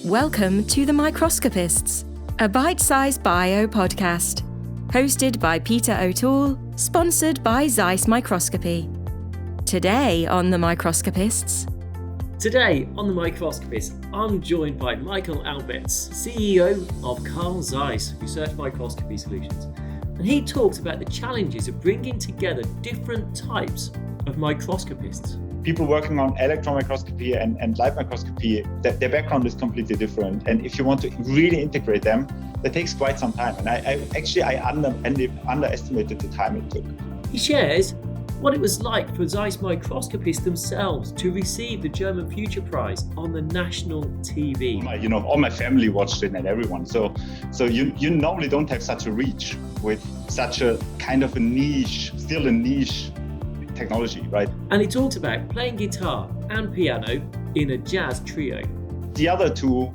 Welcome to the Microscopists, a bite-sized bio podcast, hosted by Peter O'Toole, sponsored by Zeiss Microscopy. Today on the Microscopists. Today on the Microscopists, I'm joined by Michael Albiez, CEO of Carl Zeiss Research Microscopy Solutions, and he talks about the challenges of bringing together different types of microscopists. People working on electron microscopy and light microscopy, their background is completely different. And if you want to really integrate them, that takes quite some time. And I underestimated the time it took. He shares what it was like for Zeiss Microscopists themselves to receive the German Future Prize on the national TV. All my family watched it and everyone. So you normally don't have such a reach with such a kind of a niche, still a niche technology, right? And he talks about playing guitar and piano in a jazz trio. The other two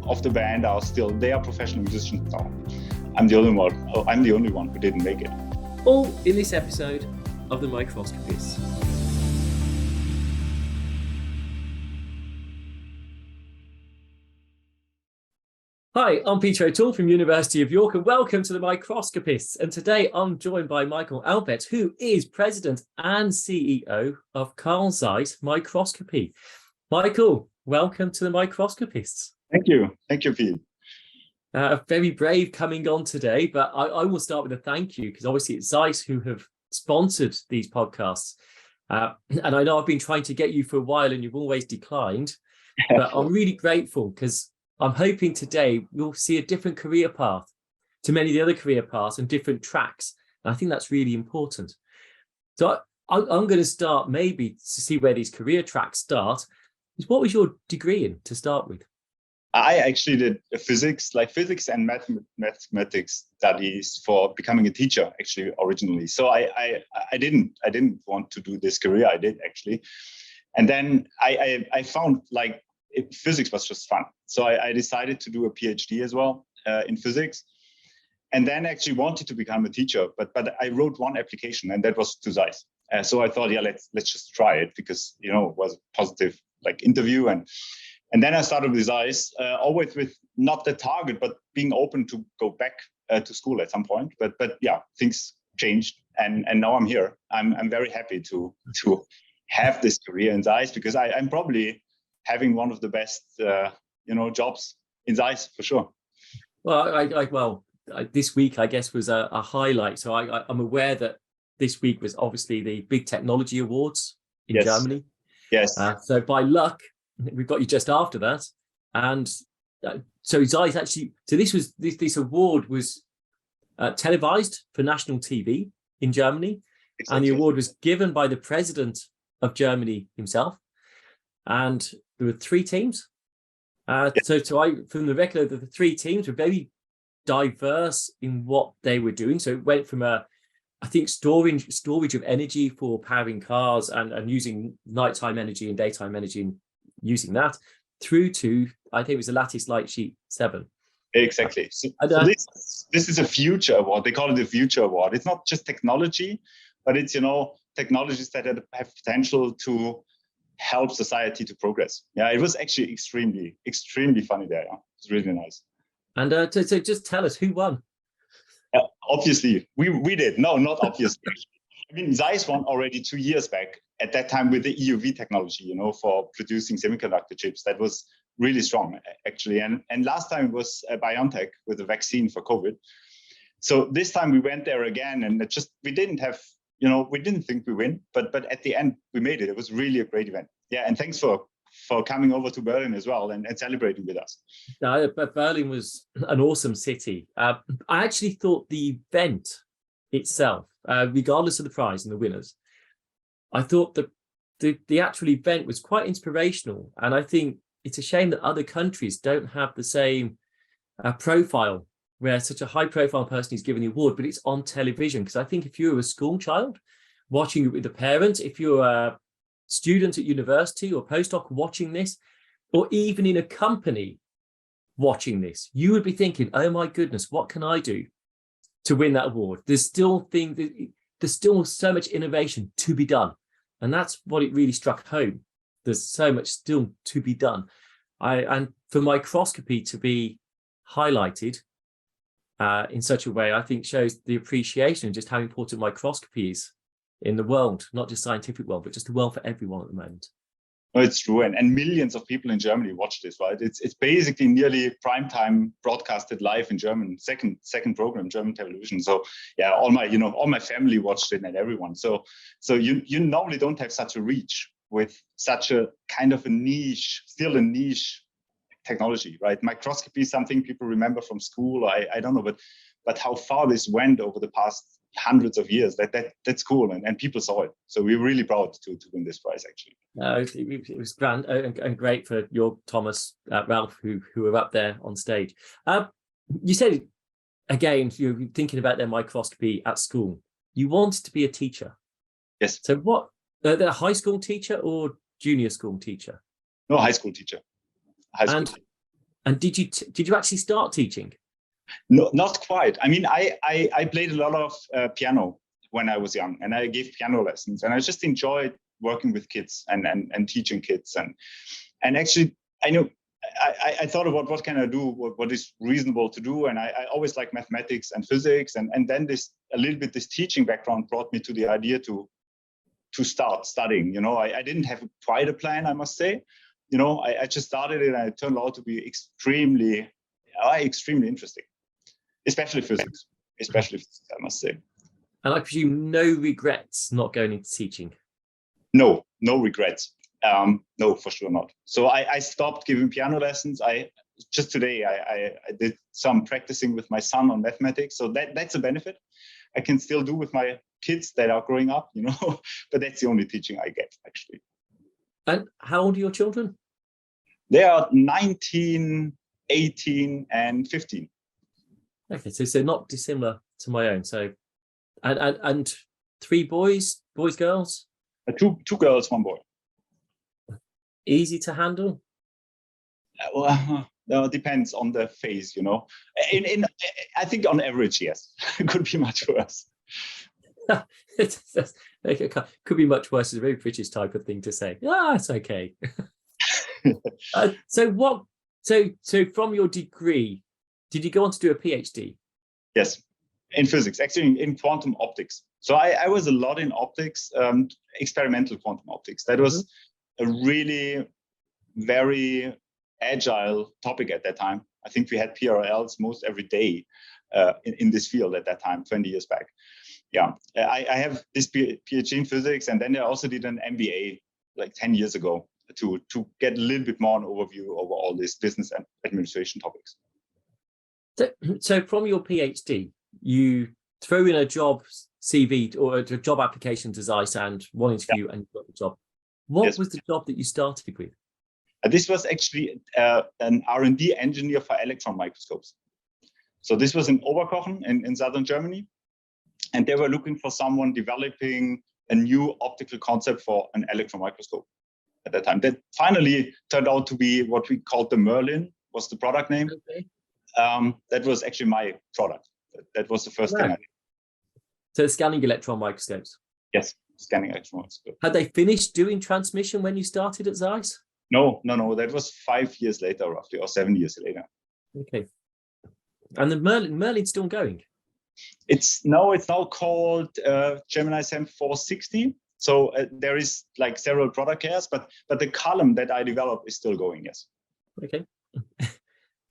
of the band they are professional musicians now. I'm the only one who didn't make it. All in this episode of the Microscopists. Hi, I'm Peter O'Toole from University of York and welcome to the Microscopists. And today I'm joined by Michael Albiez, who is President and CEO of Carl Zeiss Microscopy. Michael, welcome to the Microscopists. Thank you, Pete. Very brave coming on today, but I will start with a thank you because obviously it's Zeiss who have sponsored these podcasts. And I know I've been trying to get you for a while and you've always declined, but I'm really grateful because I'm hoping today we'll see a different career path to many of the other career paths and different tracks. And I think that's really important. So I'm going to start maybe to see where these career tracks start. What was your degree in to start with? I actually did physics and mathematics studies for becoming a teacher actually originally. So I didn't want to do this career. I did actually. And then I found physics was just fun. So I decided to do a PhD as well in physics, and then actually wanted to become a teacher. But I wrote one application, and that was to Zeiss. So I thought, let's just try it because it was a positive interview, and then I started with Zeiss, always with not the target, but being open to go back to school at some point. But yeah, things changed, and now I'm here. I'm very happy to have this career in Zeiss because I'm probably having one of the best, jobs in Zeiss for sure. Well, this week I guess was a highlight. So I'm aware that this week was obviously the big technology awards in Germany. Yes. So by luck, we've got you just after that, and so Zeiss actually. So this award was televised for national TV in Germany, exactly. And the award was given by the president of Germany himself. And there were three teams. So from the record, the three teams were very diverse in what they were doing. So it went from storage of energy for powering cars and using nighttime energy and daytime energy and using that through to, I think it was the lattice light sheet 7. Exactly. So this is a future award. They call it a future award. It's not just technology, but it's, technologies that have potential to help society to progress. Yeah, it was actually extremely, extremely funny there. Yeah. It's really nice. And so just tell us who won. Obviously, we did. No, not obviously. I mean, Zeiss won already 2 years back at that time with the EUV technology, for producing semiconductor chips. That was really strong, actually. And last time was BioNTech with a vaccine for COVID. So this time we went there again, and we didn't have, we didn't think we win, but at the end we made it. It was really a great event. Yeah, and thanks for coming over to Berlin as well and celebrating with us. But Berlin was an awesome city. I actually thought the event itself, regardless of the prize and the winners, I thought that the actual event was quite inspirational. And I think it's a shame that other countries don't have the same profile where such a high profile person is given the award, but it's on television. Because I think if you're a school child watching it with the parents, if you're a student at university or postdoc watching this, or even in a company watching this, you would be thinking, oh my goodness, what can I do to win that award? There's still so much innovation to be done. And that's what it really struck home. There's so much still to be done. And for microscopy to be highlighted in such a way, I think shows the appreciation of just how important microscopy is in the world, not just scientific world, but just the world for everyone at the moment. No, it's true, and millions of people in Germany watch this, right? It's basically nearly prime time broadcasted live in German, second program, German television. So yeah, all my family watched it and everyone. So you normally don't have such a reach with such a kind of a niche, still a niche technology, right? Microscopy is something people remember from school. I don't know, but how far this went over the past hundreds of years, that's cool, and people saw it. So we're really proud to win this prize, actually. It was grand and great for your Thomas, Ralph, who were up there on stage. You said, again, you're thinking about their microscopy at school. You wanted to be a teacher. Yes. So what, a high school teacher or junior school teacher? No, high school teacher. And did you actually start teaching? No, not quite. I mean, I played a lot of piano when I was young, and I gave piano lessons, and I just enjoyed working with kids and teaching kids. And actually, I know I thought about what can I do, what is reasonable to do, and I always like mathematics and physics, and then this teaching background brought me to the idea to start studying. I didn't have quite a plan, I must say. I just started it, and it turned out to be extremely interesting. Especially physics, I must say. And I presume no regrets not going into teaching? No regrets. No, for sure not. So I stopped giving piano lessons. Just today I did some practicing with my son on mathematics. So that's a benefit I can still do with my kids that are growing up, but that's the only teaching I get, actually. And how old are your children? They are 19, 18, and 15. Okay, so not dissimilar to my own. So, and 3 boys, girls? 2 girls, 1 boy. Easy to handle? Well, it depends on the phase, I think on average, yes. It could be much worse. It could be much worse. It's a very British type of thing to say. It's okay. So from your degree, did you go on to do a PhD? Yes, in physics, actually in quantum optics. So I was a lot in optics, experimental quantum optics. That was a really very agile topic at that time. I think we had PRLs most every day in this field at that time, 20 years back. Yeah, I have this PhD in physics, and then I also did an MBA like 10 years ago to get a little bit more an overview over all these business and administration topics. So from your PhD, you throw in a job CV or a job application to Zeiss and one interview, and you got the job. What was the job that you started with? This was actually an R&D engineer for electron microscopes. So this was in Oberkochen in southern Germany. And they were looking for someone developing a new optical concept for an electron microscope at that time. That finally turned out to be what we called the Merlin, was the product name. Okay. That was actually my product. That was the first thing I did. So scanning electron microscopes? Yes, scanning electron microscopes. Had they finished doing transmission when you started at Zeiss? No. That was 5 years later, roughly, or 7 years later. Okay. And the Merlin's still going? It's now called Gemini SAM 460. So there is like several product cares, but the column that I developed is still going, yes. Okay.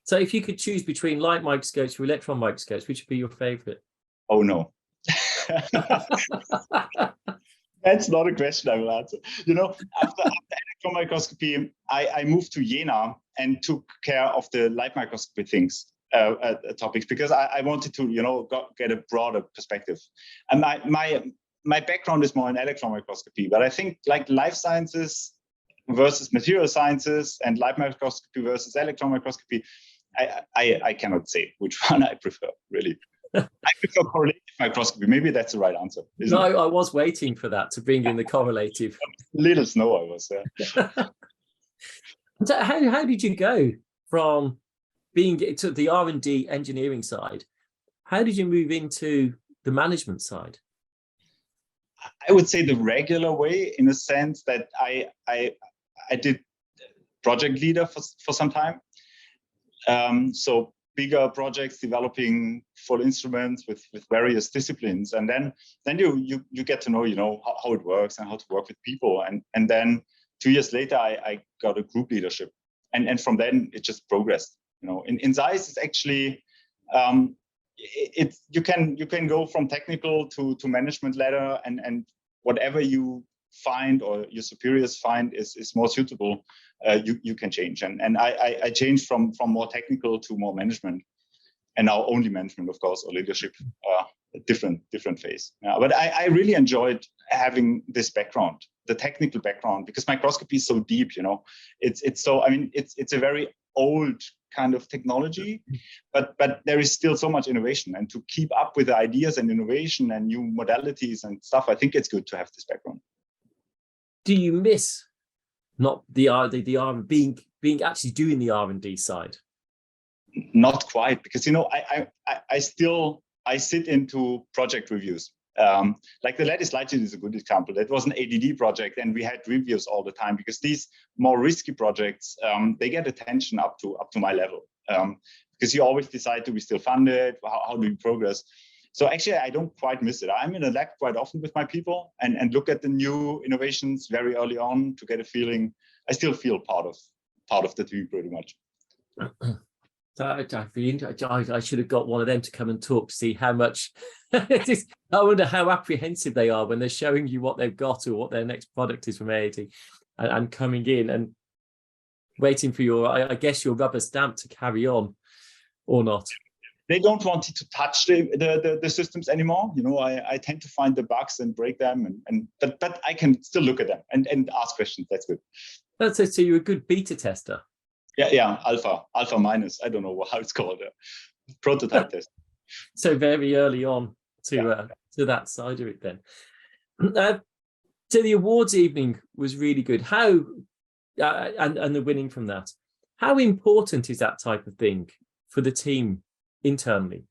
So if you could choose between light microscopes or electron microscopes, which would be your favorite? Oh, no. That's not a question I will answer. After electron microscopy, I moved to Jena and took care of the light microscopy things. Topics, because I wanted to get a broader perspective, and my background is more in electron microscopy, but I think like life sciences versus material sciences and light microscopy versus electron microscopy, I cannot say which one I prefer, really. I prefer correlative microscopy. Maybe that's the right answer. No, I was waiting for that to bring in the correlative. Little snow I was there. So how did you go from being to the R&D engineering side? How did you move into the management side? I would say the regular way, in a sense that I did project leader for some time. So bigger projects, developing full instruments with various disciplines, and then you get to know how it works and how to work with people, and then 2 years later I got a group leadership, and from then it just progressed. In Zeiss it's actually you can go from technical to management ladder, and whatever you find or your superiors find is more suitable, you can change. And I changed from more technical to more management, and now only management, of course, or leadership, a different phase. But I really enjoyed having this background, the technical background, because microscopy is so deep. It's so, I mean, it's a very old kind of technology, but there is still so much innovation, and to keep up with the ideas and innovation and new modalities and stuff, I think it's good to have this background. Do you miss not the R being actually doing the R&D side? Not quite, because I sit into project reviews. Like the lattice light is a good example. That was an ADD project, and we had reviews all the time, because these more risky projects, they get attention up to my level, because you always decide, do we still fund it? How do we progress? So actually, I don't quite miss it. I'm in a lab quite often with my people and look at the new innovations very early on to get a feeling. I still feel part of the team pretty much. I should have got one of them to come and talk to see how much. I wonder how apprehensive they are when they're showing you what they've got or what their next product is from AAT, and coming in and waiting for your, I guess, your rubber stamp to carry on, or not. They don't want you to touch the systems anymore. I tend to find the bugs and break them, but I can still look at them and ask questions. That's good. So you're a good beta tester. Yeah, alpha minus. I don't know how it's called. Prototype test. So very early on to that side of it then. So the awards evening was really good. How and the winning from that. How important is that type of thing for the team internally?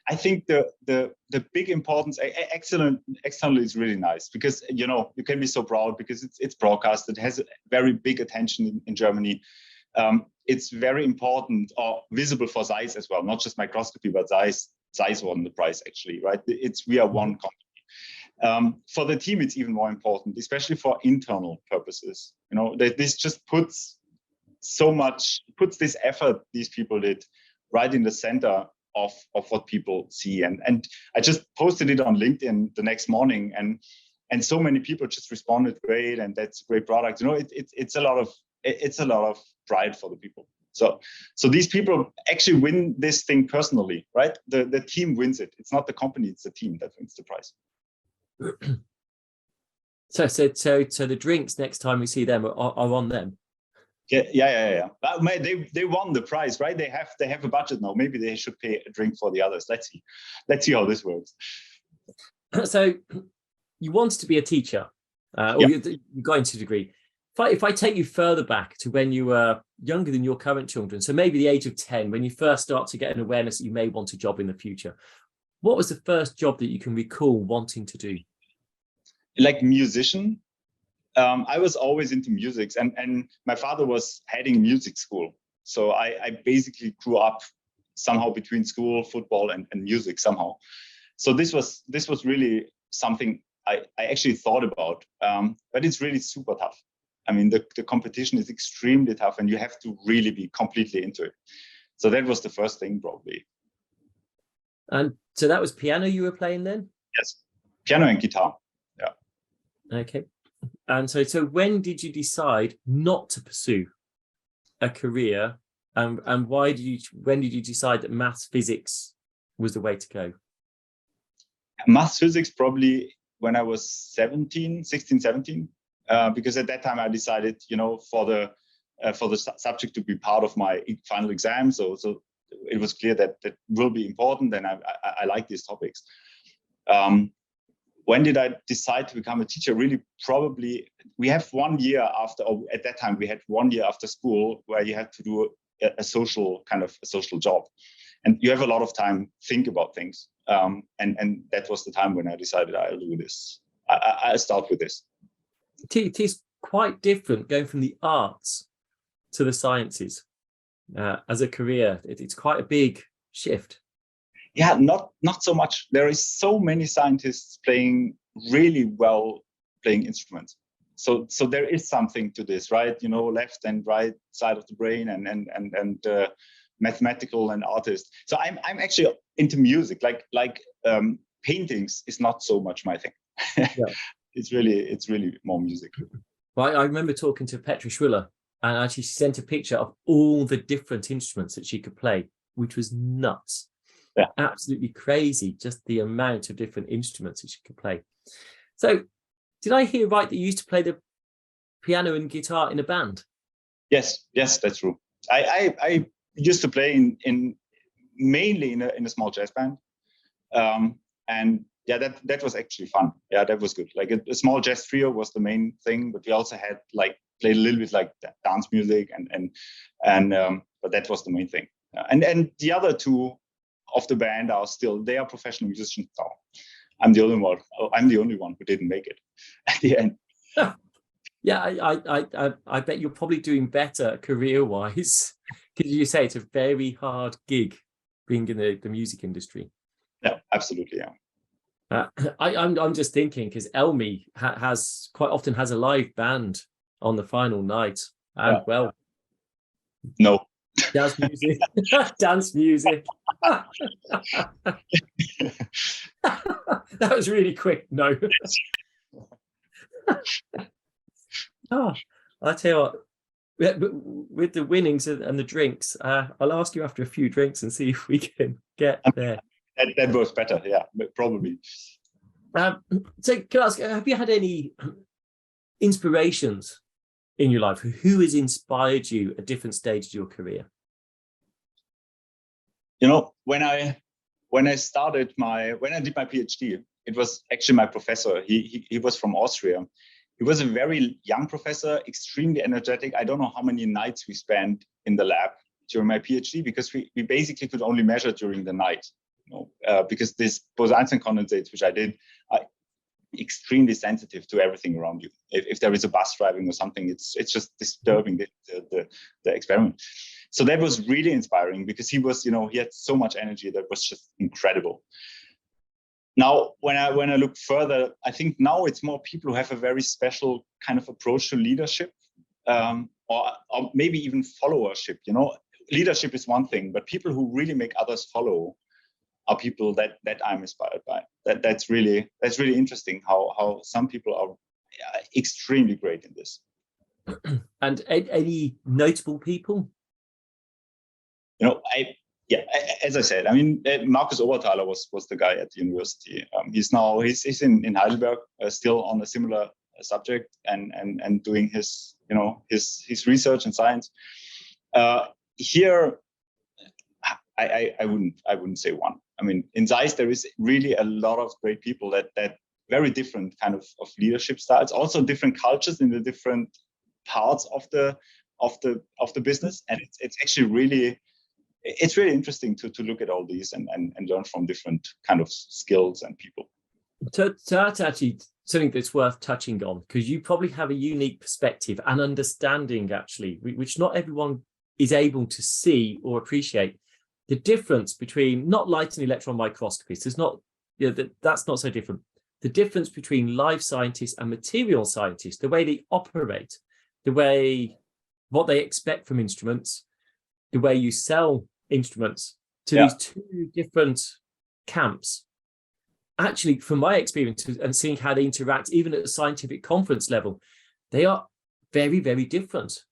I think the big importance, externally is really nice, because you can be so proud because it's broadcast. It has very big attention in Germany. It's very important or visible for Zeiss as well, not just microscopy, but Zeiss won the prize actually, right? We are one company. For the team, it's even more important, especially for internal purposes. This just puts this effort these people did right in the center of what people see. And I just posted it on LinkedIn the next morning, and so many people just responded, great, and that's a great product. It's a lot of pride for the people. So these people actually win this thing personally, right? The team wins it. It's not the company, it's the team that wins the prize. So the drinks next time we see them are on them. Yeah. They won the prize, right? They have a budget now. Maybe they should pay a drink for the others. Let's see how this works. So you wanted to be a teacher, or you got into a degree. If I take you further back to when you were younger than your current children, so maybe the age of 10, when you first start to get an awareness that you may want a job in the future, what was the first job that you can recall wanting to do? Like musician. I was always into music, and my father was heading music school. So I basically grew up somehow between school, football, and music somehow. So this was really something I actually thought about, but it's really super tough. I mean, the competition is extremely tough, and you have to really be completely into it. So that was the first thing, probably. And so that was piano you were playing then? Yes, piano and guitar. Yeah. Okay. And so when did you decide not to pursue a career, and when did you decide that maths physics was the way to go? Maths physics probably when I was 16, 17. Because at that time I decided, for the subject to be part of my final exam. So it was clear that will be important, and I like these topics. When did I decide to become a teacher? Really, probably we have 1 year after, or at that time we had 1 year after school where you had to do a social job, and you have a lot of time think about things. And that was the time when I decided I'll do this. I'll start with this. It is quite different going from the arts to the sciences as a career? It's quite a big shift. Yeah, not so much. There is so many scientists playing really well playing instruments. So there is something to this, right? You know, left and right side of the brain, and mathematical and artist. So I'm actually into music. Like paintings is not so much my thing. Yeah. It's really more music. Well, I remember talking to Petra Schwiller, and actually she sent a picture of all the different instruments that she could play, which was nuts. Yeah. Absolutely crazy, just the amount of different instruments that she could play. So did I hear right that you used to play the piano and guitar in a band? Yes, that's true. I used to play in mainly in a small jazz band. And yeah, that was actually fun. Yeah, that was good. Like a small jazz trio was the main thing, but we also had like played a little bit like dance music and but that was the main thing. And the other two of the band they are professional musicians now. I'm the only one who didn't make it at the end. Yeah, I bet you're probably doing better career-wise, because you say it's a very hard gig being in the music industry. Yeah, absolutely. Yeah. I'm just thinking because Elmi has quite often has a live band on the final night, and well, no. Dance music. Dance music. That was really quick. No. Oh, I'll tell you what, with the winnings and the drinks, I'll ask you after a few drinks and see if we can get there. That goes better, yeah, probably. So can I ask, have you had any inspirations in your life? Who has inspired you at different stages of your career? You know, when I did my PhD, it was actually my professor. He was from Austria. He was a very young professor, extremely energetic. I don't know how many nights we spent in the lab during my PhD, because we basically could only measure during the night. You know, because these Bose-Einstein condensates, which I did, are extremely sensitive to everything around you. If there is a bus driving or something, it's just disturbing the experiment. So that was really inspiring, because he had so much energy that was just incredible. Now, when I look further, I think now it's more people who have a very special kind of approach to leadership, or maybe even followership. You know, leadership is one thing, but people who really make others follow are people that I'm inspired by. That's really interesting how some people are extremely great in this. And any notable people? You know, as I said, I mean, Markus Oberthaler was the guy at the university. He's in Heidelberg, still on a similar subject and doing his research and science. Here, I wouldn't say one. I mean, in Zeiss there is really a lot of great people that very different kind of leadership styles, also different cultures in the different parts of the business, and it's actually really. It's really interesting to look at all these and learn from different kind of skills and people. So that's actually something that's worth touching on, because you probably have a unique perspective and understanding, actually, which not everyone is able to see or appreciate. The difference between not light and electron microscopies, that's not so different. The difference between life scientists and material scientists, the way they operate, what they expect from instruments, the way you sell instruments to these two different camps. Actually, from my experience and seeing how they interact, even at a scientific conference level, they are very, very different.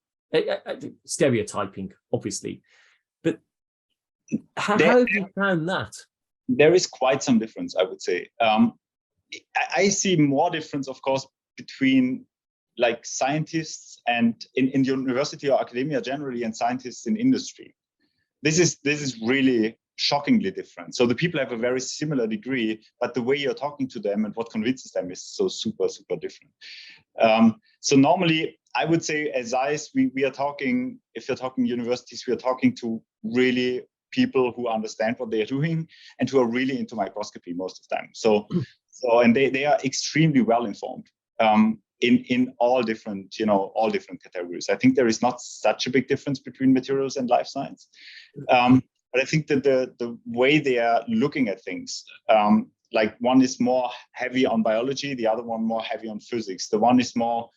Stereotyping, obviously. But how have you found that? There is quite some difference, I would say. I see more difference, of course, between like scientists and in university or academia generally, and scientists in industry. This is really shockingly different. So the people have a very similar degree, but the way you're talking to them and what convinces them is so super, super different. So normally, I would say as Zeiss, we are talking, if you're talking universities, we are talking to really people who understand what they are doing and who are really into microscopy most of the time. So and they are extremely well informed. in all different, all different categories. I think there is not such a big difference between materials and life science. But I think that the way they are looking at things, like one is more heavy on biology, the other one more heavy on physics. The one is more,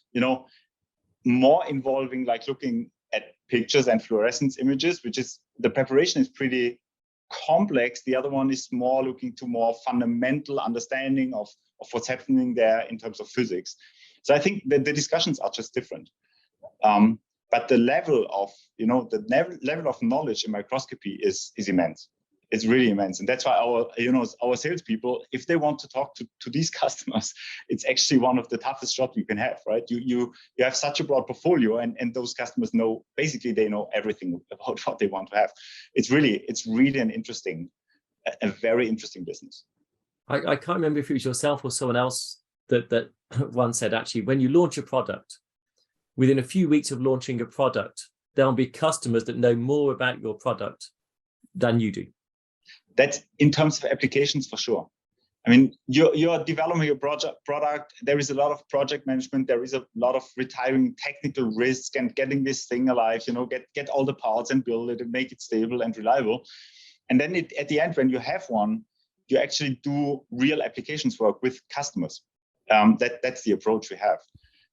more involving like looking at pictures and fluorescence images, which is the preparation is pretty complex. The other one is more looking to more fundamental understanding of what's happening there in terms of physics. So I think that the discussions are just different. But the level of, level of knowledge in microscopy is immense. It's really immense. And that's why our salespeople, if they want to talk to these customers, it's actually one of the toughest jobs you can have, right? You have such a broad portfolio, and those customers they know everything about what they want to have. It's really an interesting, a very interesting business. I can't remember if it was yourself or someone else that once said, actually, when you launch a product, within a few weeks of launching a product, there'll be customers that know more about your product than you do. That's in terms of applications for sure. I mean, you're developing a product. There is a lot of project management. There is a lot of retiring technical risk and getting this thing alive, get all the parts and build it and make it stable and reliable. And then at the end, when you have one, you actually do real applications work with customers. That's the approach we have.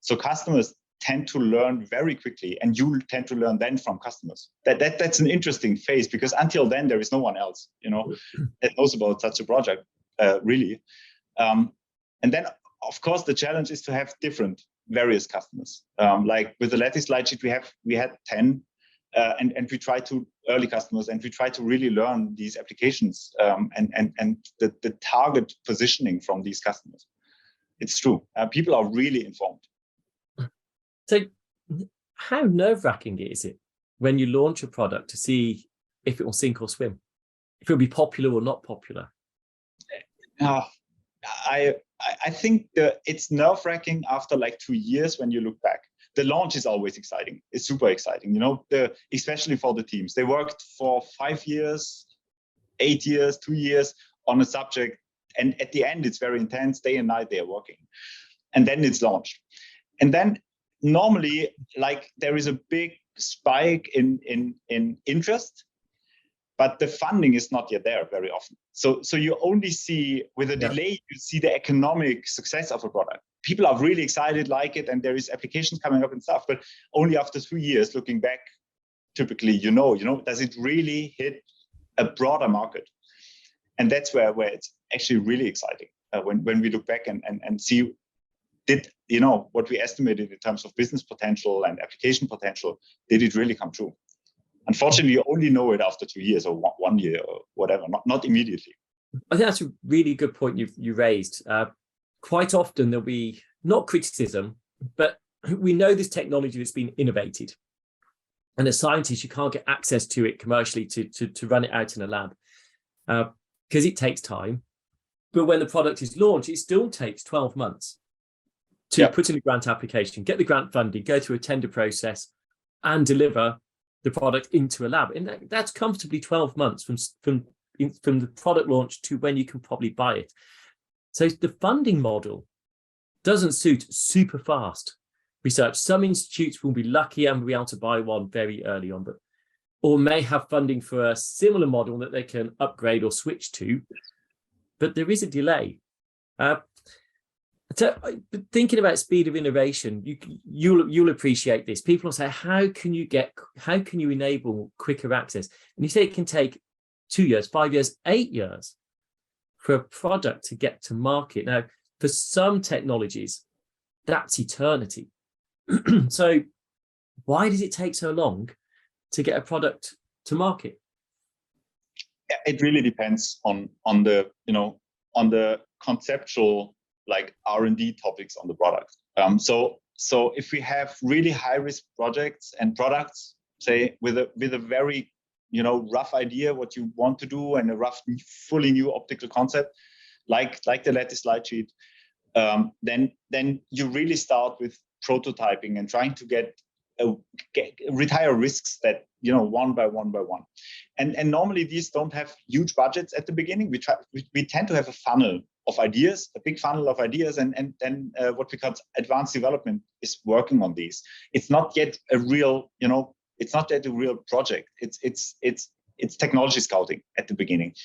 So customers tend to learn very quickly, and you tend to learn then from customers. That's an interesting phase, because until then there is no one else, that knows about such a project, really. And then, of course, the challenge is to have various customers. Like with the latest slide sheet, we had 10, and we try to early customers, and we try to really learn these applications and the target positioning from these customers. It's true. People are really informed. So how nerve-wracking is it when you launch a product to see if it will sink or swim, if it'll be popular or not popular? I think it's nerve-wracking after like 2 years when you look back. The launch is always exciting. It's super exciting, especially for the teams. They worked for 5 years, 8 years, 2 years on a subject. And at the end, it's very intense. Day and night, they are working. And then it's launched. And then normally, like, there is a big spike in interest, but the funding is not yet there very often. So you only see, with a delay, you see the economic success of a product. People are really excited, like it, and there is applications coming up and stuff, but only after 3 years, looking back, typically, does it really hit a broader market? And that's where it's actually really exciting when we look back and see, what we estimated in terms of business potential and application potential, did it really come true? Unfortunately, you only know it after 2 years or 1 year or whatever, not immediately. I think that's a really good point you raised. Quite often there'll be not criticism, but we know this technology that's been innovated. And as scientists, you can't get access to it commercially to run it out in a lab because it takes time. But when the product is launched, it still takes 12 months to put in a grant application, get the grant funding, go through a tender process, and deliver the product into a lab. And that's comfortably 12 months from the product launch to when you can probably buy it. So the funding model doesn't suit super fast research. Some institutes will be lucky and will be able to buy one very early on, or may have funding for a similar model that they can upgrade or switch to, but there is a delay. So, thinking about speed of innovation, you'll appreciate this. People will say, how can you enable quicker access? And you say it can take 2 years, 5 years, 8 years for a product to get to market. Now, for some technologies, that's eternity. So why does it take so long to get a product to market? It really depends on the conceptual, like, R&D topics on the product. So if we have really high risk projects and products, say with a very rough idea what you want to do and a rough fully new optical concept, like the latest slide sheet, then you really start with prototyping and trying to retire risks that one by one. And normally these don't have huge budgets at the beginning. We tend to have a funnel ideas, a big funnel of ideas, and then what we call advanced development is working on these. It's not yet a real, it's not yet a real project. It's technology scouting at the beginning,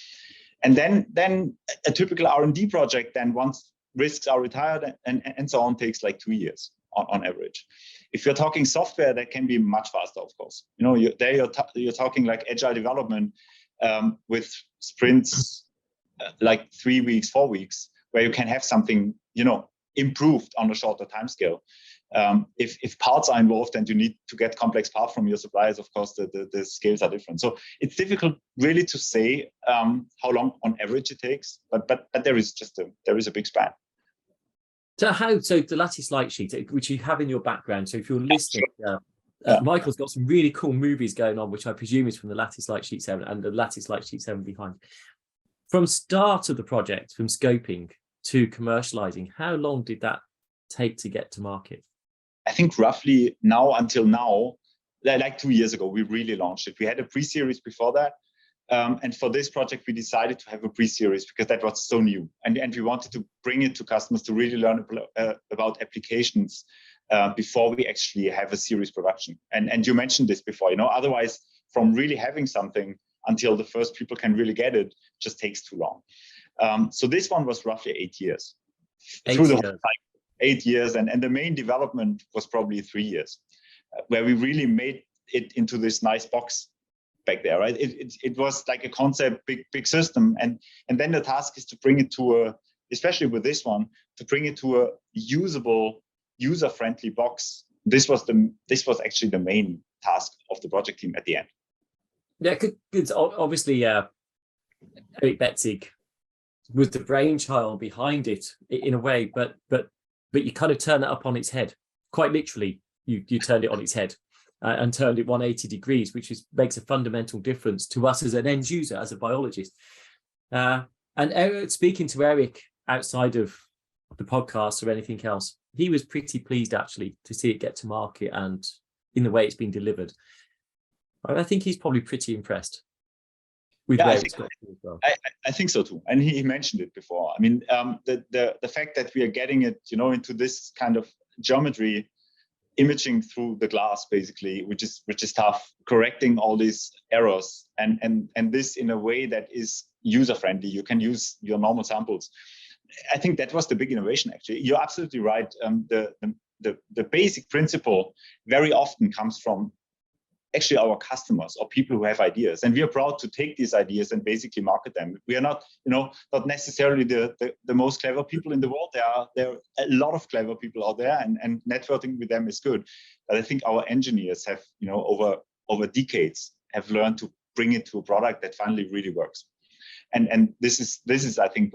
and then a typical R&D project, then once risks are retired and so on, takes like 2 years on average. If you're talking software, that can be much faster, of course. You're talking like agile development with sprints like 3 weeks, 4 weeks, where you can have something, improved on a shorter time scale. If parts are involved and you need to get complex parts from your suppliers, of course, the scales are different. So it's difficult really to say how long on average it takes, but there is a big span. So the lattice light sheet, which you have in your background. So if you're listening, Michael's got some really cool movies going on, which I presume is from the lattice light sheet 7 and the lattice light sheet 7 behind. From start of the project, from scoping to commercializing, how long did that take to get to market? I think roughly until now, like 2 years ago, we really launched it. We had a pre-series before that. And for this project, we decided to have a pre-series because that was so new. And we wanted to bring it to customers to really learn about applications before we actually have a series production. And you mentioned this before, otherwise from really having something until the first people can really get it just takes too long. So this one was roughly 8 years. 8 years. And the main development was probably 3 years, where we really made it into this nice box back there, right? It was like a concept, big system. And then the task is to bring it to especially with this one, to bring it to a usable, user-friendly box. This was actually the main task of the project team at the end. Yeah, because obviously Eric Betzig was the brainchild behind it in a way, but you kind of turn it up on its head. Quite literally, you turned it on its head and turned it 180 degrees, which makes a fundamental difference to us as an end user, as a biologist. And Eric, speaking to Eric outside of the podcast or anything else, he was pretty pleased actually to see it get to market and in the way it's been delivered. I think he's probably pretty impressed with where it's got to as well. I think so too. And he mentioned it before. I mean, the fact that we are getting it, into this kind of geometry, imaging through the glass, basically, which is tough, correcting all these errors, and this in a way that is user friendly. You can use your normal samples. I think that was the big innovation. Actually, you're absolutely right. The basic principle very often comes from actually our customers or people who have ideas, and we are proud to take these ideas and basically market them. We are not, not necessarily the most clever people in the world. There are a lot of clever people out there, and networking with them is good. But I think our engineers have, over decades, have learned to bring it to a product that finally really works. And this is I think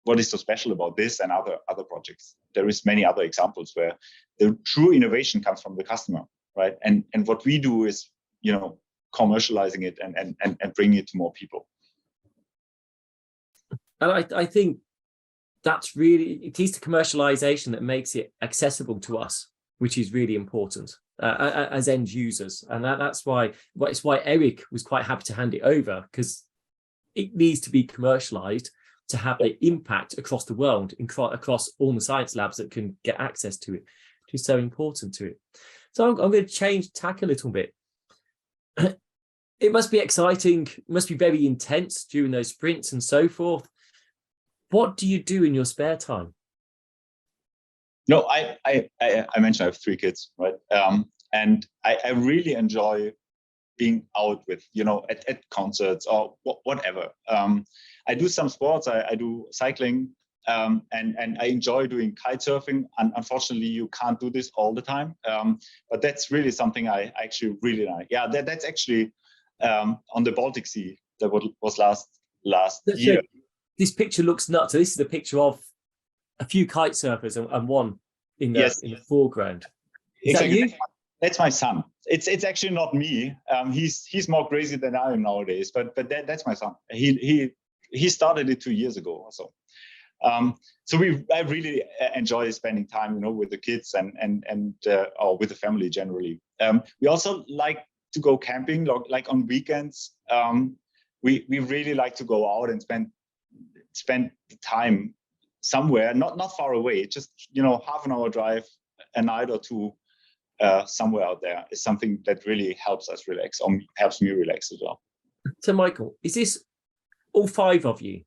what is so special about this and other projects. There is many other examples where the true innovation comes from the customer. Right, and what we do is, commercializing it and bringing it to more people. And I think that's really, it is the commercialization that makes it accessible to us, which is really important as end users, and that's why Eric was quite happy to hand it over, because it needs to be commercialized to have an impact across the world, across all the science labs that can get access to it, which is so important to it. So I'm going to change tack a little bit. It must be exciting, it must be very intense during those sprints and so forth. What do you do in your spare time? No, I mentioned I have 3 kids, right? And I really enjoy being out with, at concerts or whatever. I do some sports, I do cycling, and I enjoy doing kite surfing. And unfortunately, you can't do this all the time. But that's really something I actually really like. Yeah, that's actually on the Baltic Sea. That was last year. This picture looks nuts. So this is a picture of a few kite surfers and one in the foreground. Is that you? That's my son. It's actually not me. He's more crazy than I am nowadays. But that's my son. He started it 2 years ago or so. So I really enjoy spending time, with the kids and or with the family generally. We also like to go camping, like on weekends. We really like to go out and spend the time somewhere, not far away, just half an hour drive, a night or two, somewhere out there is something that really helps us relax, or helps me relax as well. So Michael, is this all 5 of you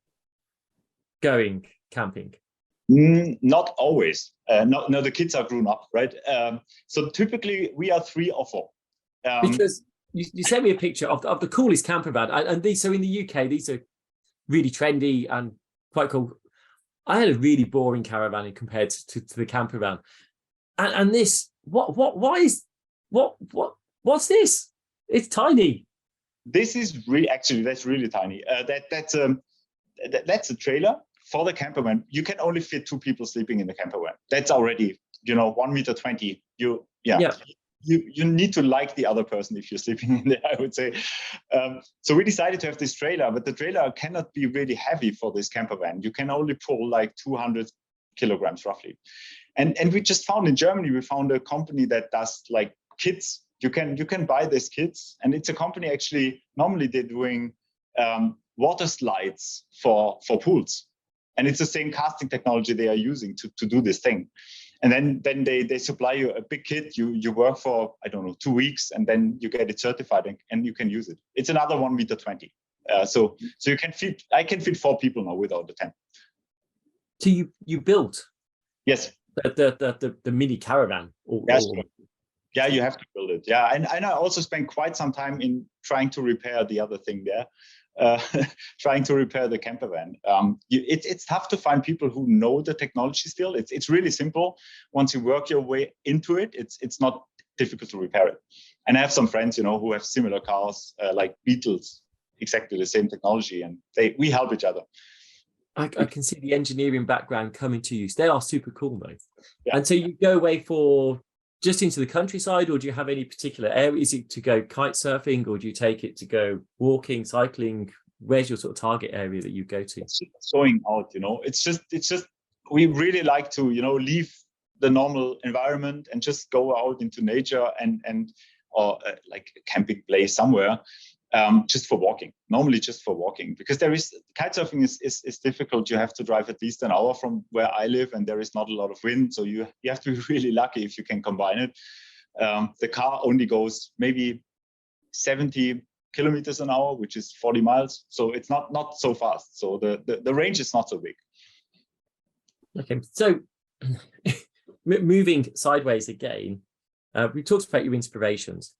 going camping? Not always. No, the kids are grown up, right? So typically we are 3 or 4. Because you sent me a picture of the coolest camper van, and these. So in the UK, these are really trendy and quite cool. I had a really boring caravan compared to the camper van, and this. What's this? It's tiny. This is really, actually, that's really tiny. That's a trailer for the camper van. You can only fit 2 people sleeping in the camper van. That's already, 1.20 meters. You need to like the other person if you're sleeping in there, I would say. So we decided to have this trailer, but the trailer cannot be really heavy for this camper van. You can only pull like 200 kilograms roughly. And we just found in Germany, we found a company that does like kits. You can buy these kits, and it's a company actually, normally they're doing water slides for pools. And it's the same casting technology they are using to do this thing. And then they supply you a big kit. You work for, I don't know, 2 weeks, and then you get it certified and you can use it. It's another 1.20 meters. So you can fit, I can fit 4 people now without the tent. So you built? Yes. The mini caravan. Yeah, you have to build it. Yeah, and I also spent quite some time in trying to repair the other thing there. Trying to repair the camper van. It's tough to find people who know the technology still. It's really simple. Once you work your way into it, it's not difficult to repair it. And I have some friends, who have similar cars, like Beetles, exactly the same technology, and we help each other. I can see the engineering background coming to use. They are super cool though. Yeah. And so you go away for just into the countryside, or do you have any particular area? Is it to go kite surfing, or do you take it to go walking, cycling? Where's your sort of target area that you go to? It's just going out, it's just we really like to, leave the normal environment and just go out into nature or like a camping place somewhere. Just for walking, normally just for walking, because kite surfing is difficult. You have to drive at least an hour from where I live, and there is not a lot of wind. So you have to be really lucky if you can combine it. The car only goes maybe 70 kilometers an hour, which is 40 miles. So it's not so fast. So the range is not so big. Okay, so moving sideways again, we talked about your inspirations.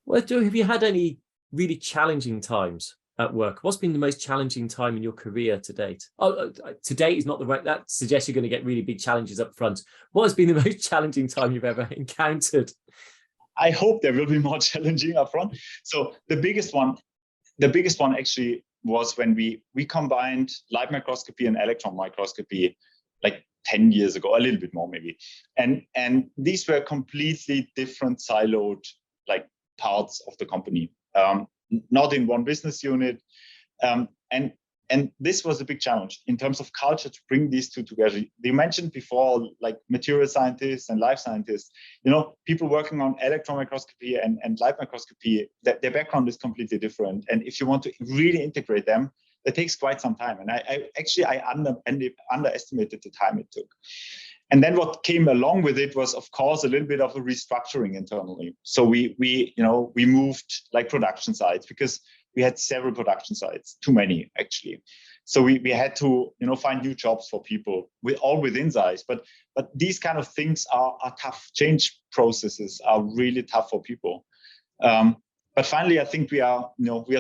Well, have you had any really challenging times at work? What's been the most challenging time in your career to date? To date is not the right, that suggests you're going to get really big challenges up front. What has been the most challenging time you've ever encountered? I hope there will be more challenging up front. So the biggest one actually was when we combined light microscopy and electron microscopy like 10 years ago, a little bit more maybe. And these were completely different siloed like parts of the company. Not in one business unit. And this was a big challenge in terms of culture to bring these two together. They mentioned before, like material scientists and life scientists, people working on electron microscopy and light microscopy, their background is completely different. And if you want to really integrate them, that takes quite some time. And I underestimated the time it took. And then what came along with it was, of course, a little bit of a restructuring internally. So we moved like production sites, because we had several production sites, too many actually. So we had to find new jobs for people all within Zeiss. But these kind of things are tough. Change processes are really tough for people. But finally, I think we are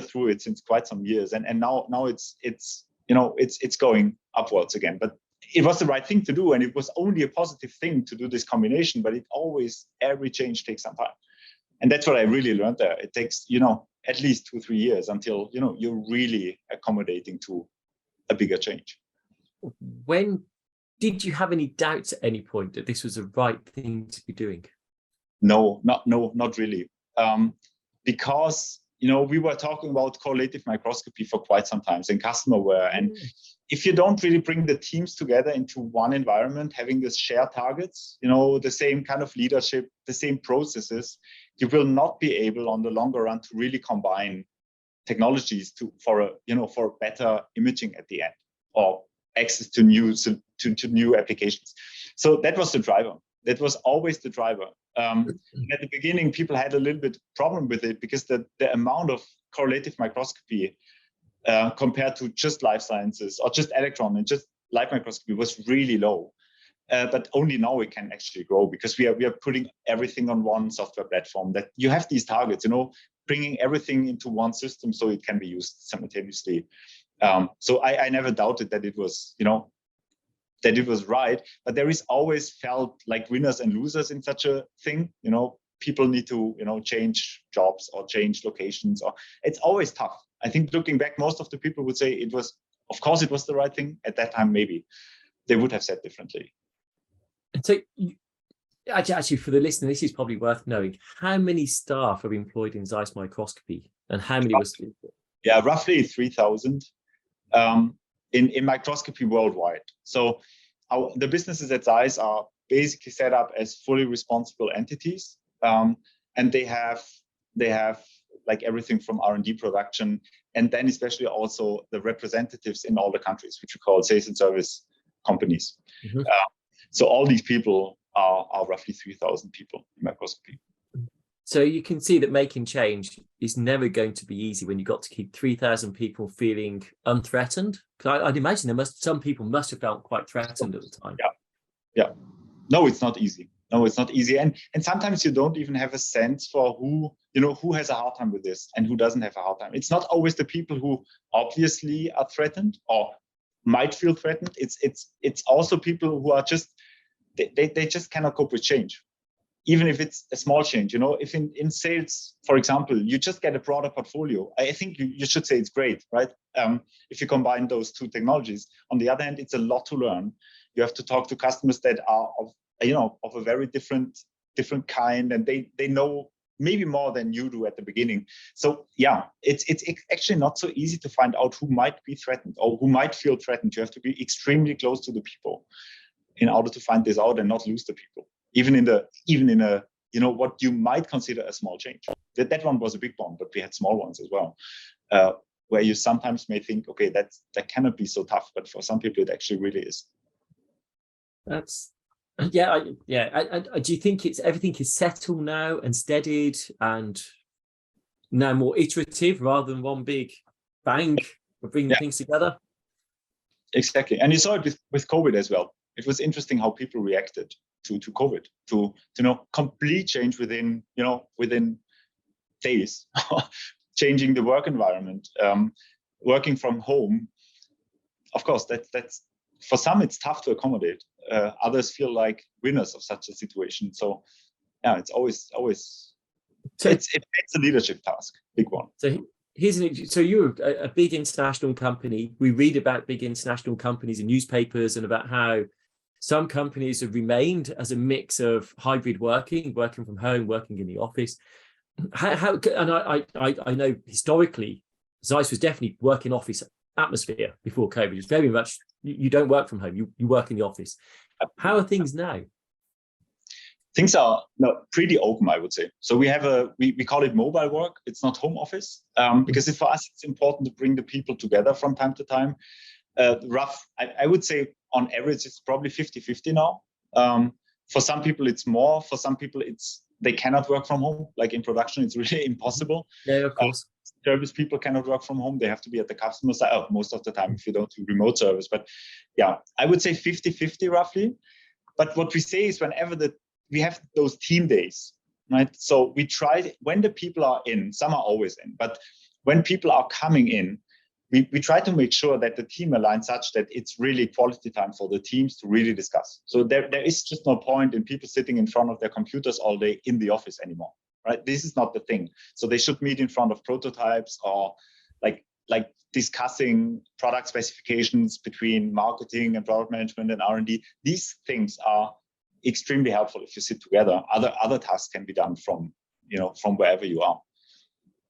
through it since quite some years, and now it's going upwards again. But it was the right thing to do, and it was only a positive thing to do this combination, but every change takes some time. And that's what I really learned there. It takes, at least 2-3 years until, you're really accommodating to a bigger change. When did you have any doubts at any point that this was the right thing to be doing? No, not really. Because, we were talking about correlative microscopy for quite some time in customer wear. And if you don't really bring the teams together into one environment, having the shared targets, the same kind of leadership, the same processes, you will not be able on the longer run to really combine technologies for better imaging at the end, or access to new applications. So that was the driver. That was always the driver. At the beginning, people had a little bit problem with it because the amount of correlative microscopy compared to just life sciences or just electron and just light microscopy was really low. But only now we can actually grow because we are putting everything on one software platform, that you have these targets, bringing everything into one system so it can be used simultaneously. So I never doubted that it was, that it was right, but there is always felt like winners and losers in such a thing. People need to, change jobs or change locations, or it's always tough. I think looking back, most of the people would say it was, of course, it was the right thing at that time. Maybe they would have said differently. So actually, for the listener, this is probably worth knowing. How many staff are employed in Zeiss Microscopy, and how many was? Yeah, roughly 3,000 in microscopy worldwide. So the businesses at Zeiss are basically set up as fully responsible entities, and they have like everything from R&D production, and then especially also the representatives in all the countries, which we call sales and service companies. Mm-hmm. So all these people are roughly 3,000 people in microscopy. So you can see that making change is never going to be easy when you've got to keep 3,000 people feeling unthreatened. Because I'd imagine some people must have felt quite threatened at the time. Yeah. No, it's not easy. And sometimes you don't even have a sense for who has a hard time with this and who doesn't have a hard time. It's not always the people who obviously are threatened or might feel threatened. It's also people who are just, they just cannot cope with change. Even if it's a small change, if in sales, for example, you just get a broader portfolio, I think you should say it's great, right? If you combine those two technologies. On the other hand, it's a lot to learn. You have to talk to customers that are of a very different kind, and they know maybe more than you do at the beginning. So yeah, it's actually not so easy to find out who might be threatened or who might feel threatened. You have to be extremely close to the people in order to find this out and not lose the people. Even in a what you might consider a small change. That one was a big one, but we had small ones as well, where you sometimes may think, okay, that cannot be so tough, but for some people it actually really is. That's do you think everything is settled now and steadied and now more iterative rather than one big bang for bringing things together? Exactly, and you saw it with COVID as well. It was interesting how people reacted to COVID, to complete change within days, changing the work environment, working from home. Of course, that's for some it's tough to accommodate. Others feel like winners of such a situation. So yeah, it's always so it's a leadership task, big one. So you're a big international company. We read about big international companies in newspapers and about how some companies have remained as a mix of hybrid working from home, working in the office. How and I know historically Zeiss was definitely working office atmosphere before COVID. It's very much you don't work from home, you work in the office. How are things now? Things are pretty open, I would say. So we have we call it mobile work. It's not home office because for us it's important to bring the people together from time to time. I would say on average it's probably 50-50 now. For some people it's more. For some people they cannot work from home. Like in production, it's really impossible. Yeah, of course. Service people cannot work from home. They have to be at the customer side most of the time if you don't do remote service. But yeah, I would say 50-50 roughly. But what we say is whenever we have those team days, right? So we try, when the people are in, some are always in, but when people are coming in, we try to make sure that the team aligns such that it's really quality time for the teams to really discuss. So there is just no point in people sitting in front of their computers all day in the office anymore, right? This is not the thing. So they should meet in front of prototypes or like discussing product specifications between marketing and product management and R&D. These things are extremely helpful if you sit together. Other tasks can be done from wherever you are.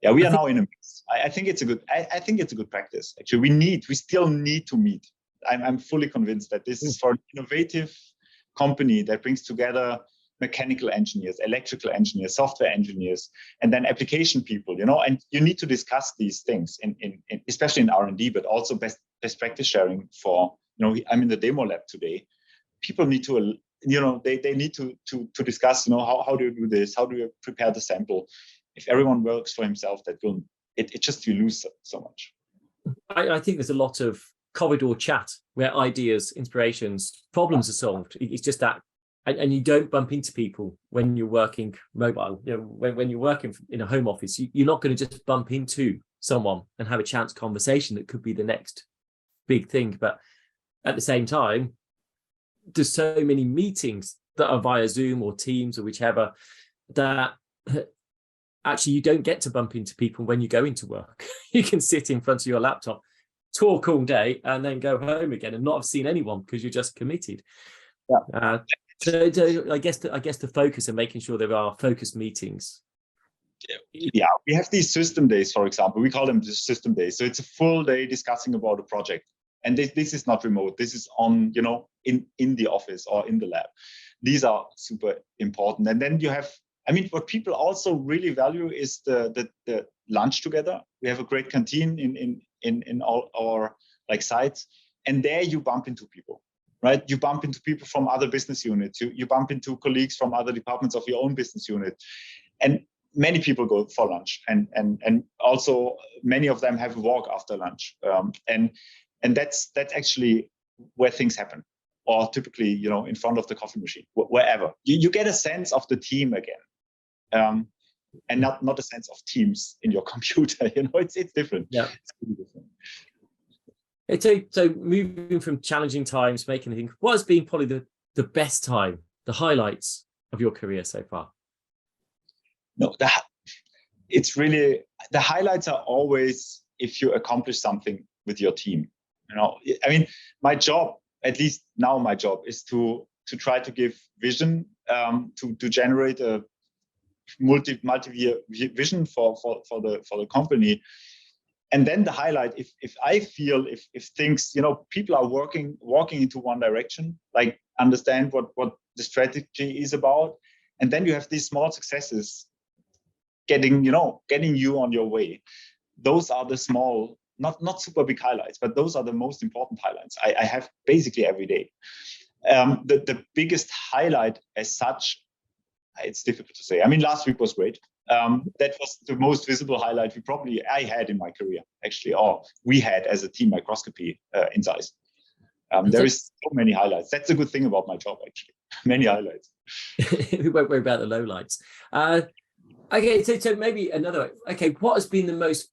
Yeah, we are now in a mix. I think it's a good practice. Actually, we still need to meet. I'm fully convinced that this is for an innovative company that brings together mechanical engineers, electrical engineers, software engineers, and then application people, and you need to discuss these things in especially in R&D, but also best practice sharing for I'm in the demo lab today. People need to, they need to discuss, how do you do this? How do you prepare the sample? If everyone works for himself, it just, you lose so much. I think there's a lot of corridor chat where ideas, inspirations, problems are solved. It's just that, and you don't bump into people when you're working mobile. When you're working in a home office, you're not going to just bump into someone and have a chance conversation that could be the next big thing. But at the same time, there's so many meetings that are via Zoom or Teams or whichever, that actually you don't get to bump into people when you go into work. You can sit in front of your laptop, talk all day, and then go home again and not have seen anyone because you're just committed. Yeah. So I guess the focus and making sure there are focused meetings. Yeah, we have these system days, for example. We call them the system days. So it's a full day discussing about a project. And this is not remote. This is on, in the office or in the lab. These are super important. And then you have, what people also really value is the lunch together. We have a great canteen in all our sites. And there you bump into people, right? You bump into people from other business units. You bump into colleagues from other departments of your own business unit. And many people go for lunch. And also many of them have a walk after lunch. And that's actually where things happen, or typically, in front of the coffee machine, wherever. You get a sense of the team again, and not a sense of teams in your computer. It's different. Yeah, it's really different. So moving from challenging times, making things, what has been probably the best time, the highlights of your career so far? No, it's really, the highlights are always if you accomplish something with your team. My job, at least now my job, is to try to give vision, to generate a multi-year vision for the company. And then the highlight, if I feel if things, people are walking into one direction, understand what the strategy is about, and then you have these small successes getting you on your way. Those are the small, not super big highlights, but those are the most important highlights I have basically every day. The biggest highlight as such, it's difficult to say. Last week was great. That was the most visible highlight I had in my career, actually, or we had as a team microscopy in Zeiss. There is so many highlights. That's a good thing about my job, actually. Many highlights. We won't worry about the lowlights. Okay, so maybe another. Okay, what has been the most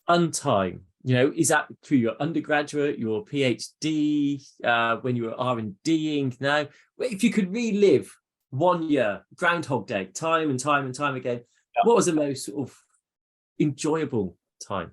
fun time? Is that through your undergraduate, your PhD, when you were R&Ding? Now, if you could relive 1 year, Groundhog Day, time and time and time again, what was the most sort of enjoyable time?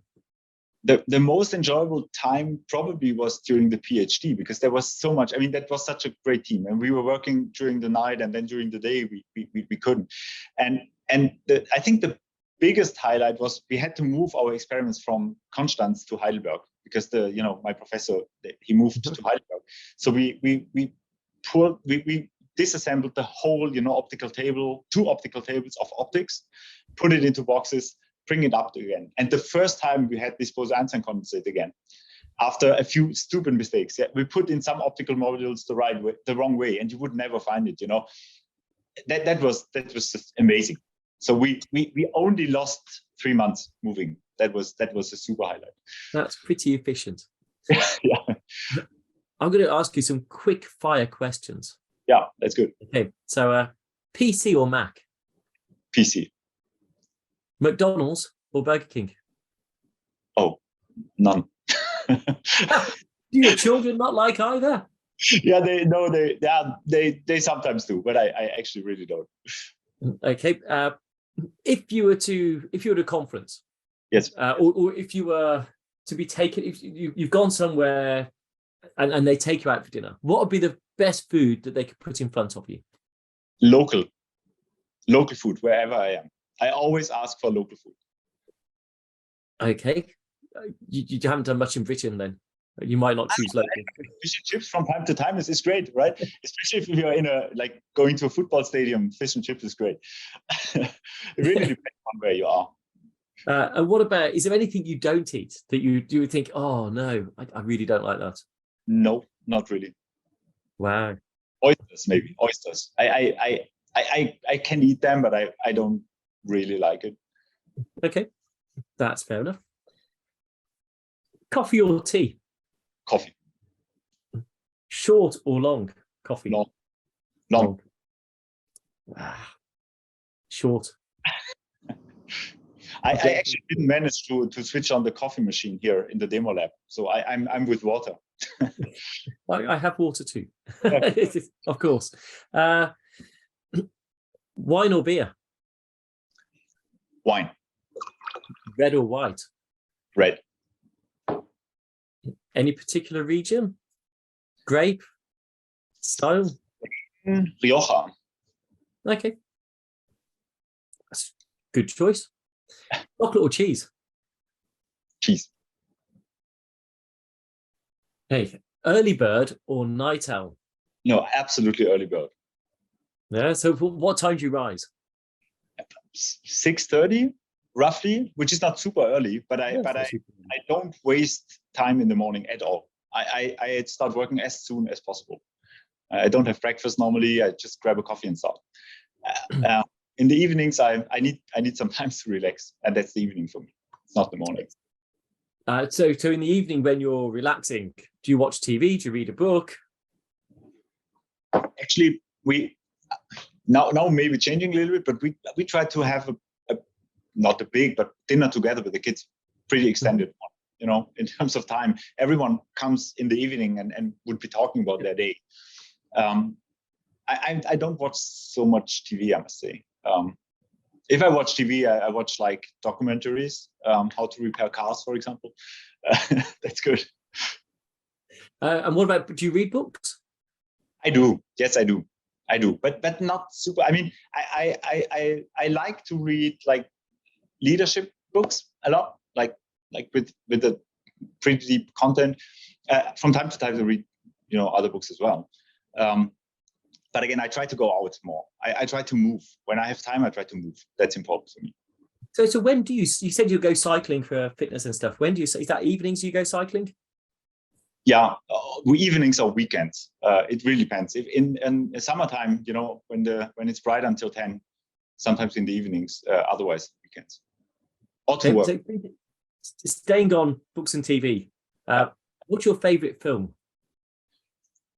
The most enjoyable time probably was during the PhD, because there was so much. That was such a great team, and we were working during the night, and then during the day we couldn't. And I think the biggest highlight was we had to move our experiments from Konstanz to Heidelberg, because my professor, he moved to Heidelberg. So we disassembled the whole optical table, 2 optical tables of optics, put it into boxes, bring it up again. And the first time we had this Bose-Einstein condensate again, after a few stupid mistakes. We put in some optical modules the wrong way, and you would never find it. That was just amazing. So we only lost 3 months moving. That was a super highlight. That's pretty efficient. Yeah. I'm going to ask you some quick fire questions. Yeah, that's good. Okay, so PC or Mac? PC. McDonald's or Burger King? Oh, none. Do your children not like either? Yeah, they sometimes do, but I actually really don't. Okay. If you were to a conference, yes, or if you were to be taken, if you've gone somewhere and they take you out for dinner, what would be the best food that they could put in front of you? Local food, wherever I am. I always ask for local food. Okay. You haven't done much in Britain then. You might not choose local. Fish and chips from time to time is great, right? Especially if you're in going to a football stadium, fish and chips is great. It really depends on where you are. And what about, is there anything you don't eat that you do think, oh no, I really don't like that? No, not really. Wow. Oysters, maybe oysters. I can eat them, but I don't really like it. Okay, that's fair enough. Coffee or tea? Coffee. Short or long coffee? Long. Long. Ah, short. I actually didn't manage to switch on the coffee machine here in the demo lab, so I'm with water. I have water too, of course. Wine or beer? Wine. Red or white? Red. Any particular region? Grape? Style? Rioja. Okay. That's a good choice. Chocolate or cheese? Cheese. Hey, early bird or night owl? No, absolutely early bird. Yeah. So what time do you rise? 6:30, roughly, which is not super early, but I don't waste time in the morning at all. I start working as soon as possible. I don't have breakfast normally. I just grab a coffee and start. In the evenings, I need some time to relax, and that's the evening for me. It's not the morning. So in the evening when you're relaxing, do you watch TV? Do you read a book? Actually, we now maybe changing a little bit, but we try to have a not a big, but dinner together with the kids, pretty extended one. You know, in terms of time, everyone comes in the evening and would be talking about their day. I don't watch so much TV, I must say. If I watch TV, I watch like documentaries, how to repair cars, for example. That's good. And what about, do you read books? I do. Yes, I do. But not super. I mean, I like to read like leadership books a lot, like with the pretty deep content. From time to time, I read other books as well. But again, I try to go out more. I try to move. When I have time, I try to move. That's important for me. So when do you said you go cycling for fitness and stuff. When do you, is that evenings you go cycling? Yeah, evenings or weekends. It really depends. If in summertime, when it's bright until 10, sometimes in the evenings, otherwise weekends. Or to work. So staying on books and TV, what's your favorite film?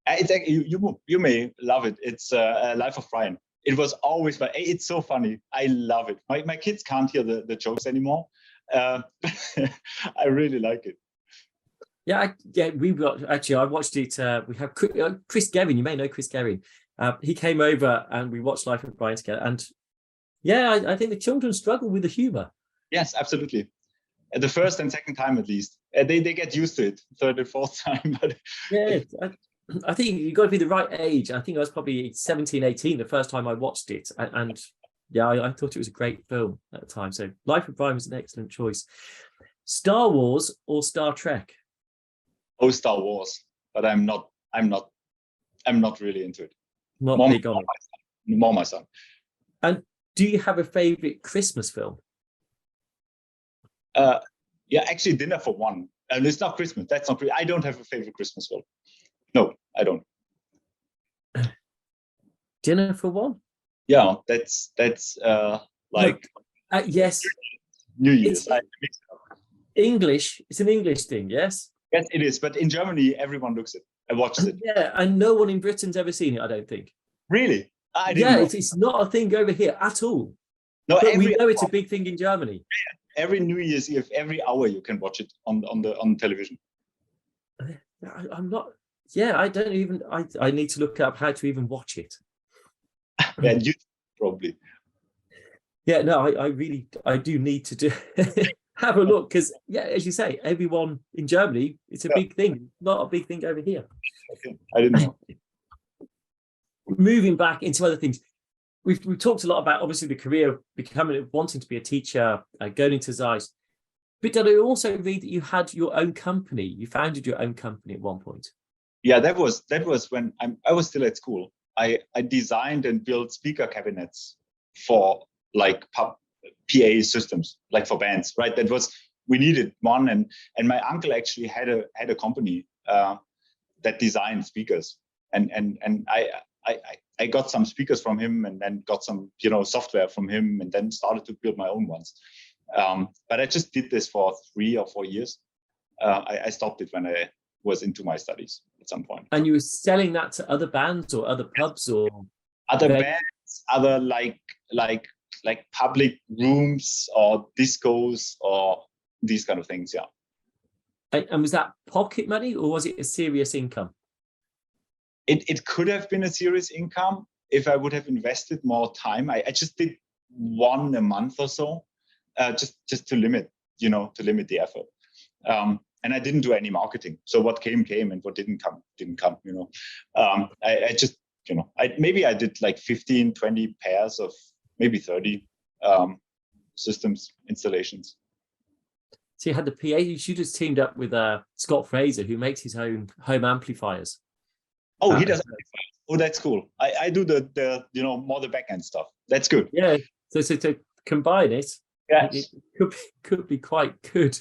You may love it. It's Life of Brian. It was always fun. It's so funny. I love it. My kids can't hear the jokes anymore. I really like it. Yeah, I watched it. We have Chris Guerin. You may know Chris Guerin. He came over and we watched Life of Brian together. And yeah, I think the children struggle with the humor. Yes, absolutely. The first and second time, at least, they get used to it. Third and fourth time, but yeah. I think you've got to be the right age. I think I was probably 17, 18 the first time I watched it. And yeah, I thought it was a great film at the time. So Life of Brian was an excellent choice. Star Wars or Star Trek? Oh, Star Wars. But I'm not really into it. Not more big on it. More my son. And do you have a favorite Christmas film? Yeah, actually Dinner for One. And it's not Christmas. That's not. I don't have a favorite Christmas film. No, I don't. Dinner for One? Yeah, that's like yes. New Year's. English. It's an English thing, yes? Yes, it is. But in Germany, everyone looks it and watches it. Yeah, and no one in Britain's ever seen it, I don't think. Really? I didn't know. It's not a thing over here at all. No, but we know it's a big thing in Germany. Every New Year's Eve, every hour you can watch it on television. I'm not. Yeah, I don't even. I need to look up how to even watch it. Yeah, you probably. Yeah, no, I do need to have a look because, yeah, as you say, everyone in Germany, it's a big thing, not a big thing over here. I didn't know. Moving back into other things, we've talked a lot about obviously the career, wanting to be a teacher, going into Zeiss. But did I also read that you had your own company? You founded your own company at one point. Yeah, that was when I was still at school. I designed and built speaker cabinets for like PA systems, like for bands, right? We needed one, and my uncle actually had a company that design speakers, and I got some speakers from him, and then got some software from him, and then started to build my own ones. But I just did this for 3 or 4 years. I stopped it when I was into my studies at some point. And you were selling that to other bands or other pubs or other bands, other like public rooms or discos or these kind of things. Yeah. And was that pocket money or was it a serious income? It could have been a serious income if I would have invested more time. I just did 1 a month or so, just to limit the effort. And I didn't do any marketing. So what came, and what didn't come. I just, maybe I did like 15, 20 pairs of maybe 30 systems installations. So you had the PA. You should have teamed up with Scott Fraser, who makes his own home amplifiers. Oh, he does amplifiers. Oh, that's cool. I do the more the back end stuff. That's good. Yeah. So to combine it, it could be quite good.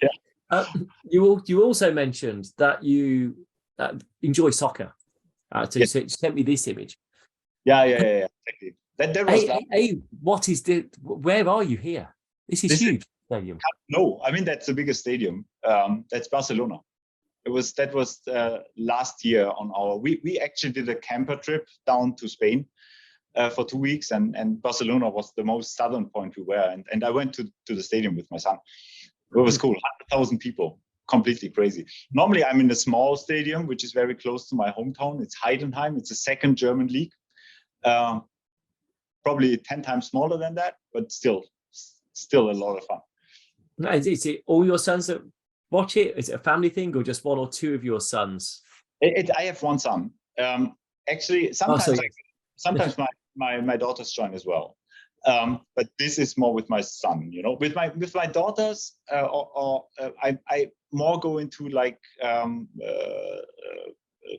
Yeah. You also mentioned that you enjoy soccer. So you sent me this image. Yeah, exactly. That was what is where are you here? This is huge stadium. No, I mean that's the biggest stadium. That's Barcelona. That was last year on our. We actually did a camper trip down to Spain for 2 weeks, and Barcelona was the most southern point we were, and I went to the stadium with my son. It was cool. 100,000 people, completely crazy. Normally, I'm in a small stadium, which is very close to my hometown. It's Heidenheim. It's a second German league, probably 10 times smaller than that, but still a lot of fun. Is it all your sons that watch it? Is it a family thing, or just 1 or 2 of your sons? I have 1 son. Actually, sometimes my daughters join as well. But this is more with my son, with my daughters, I more go into like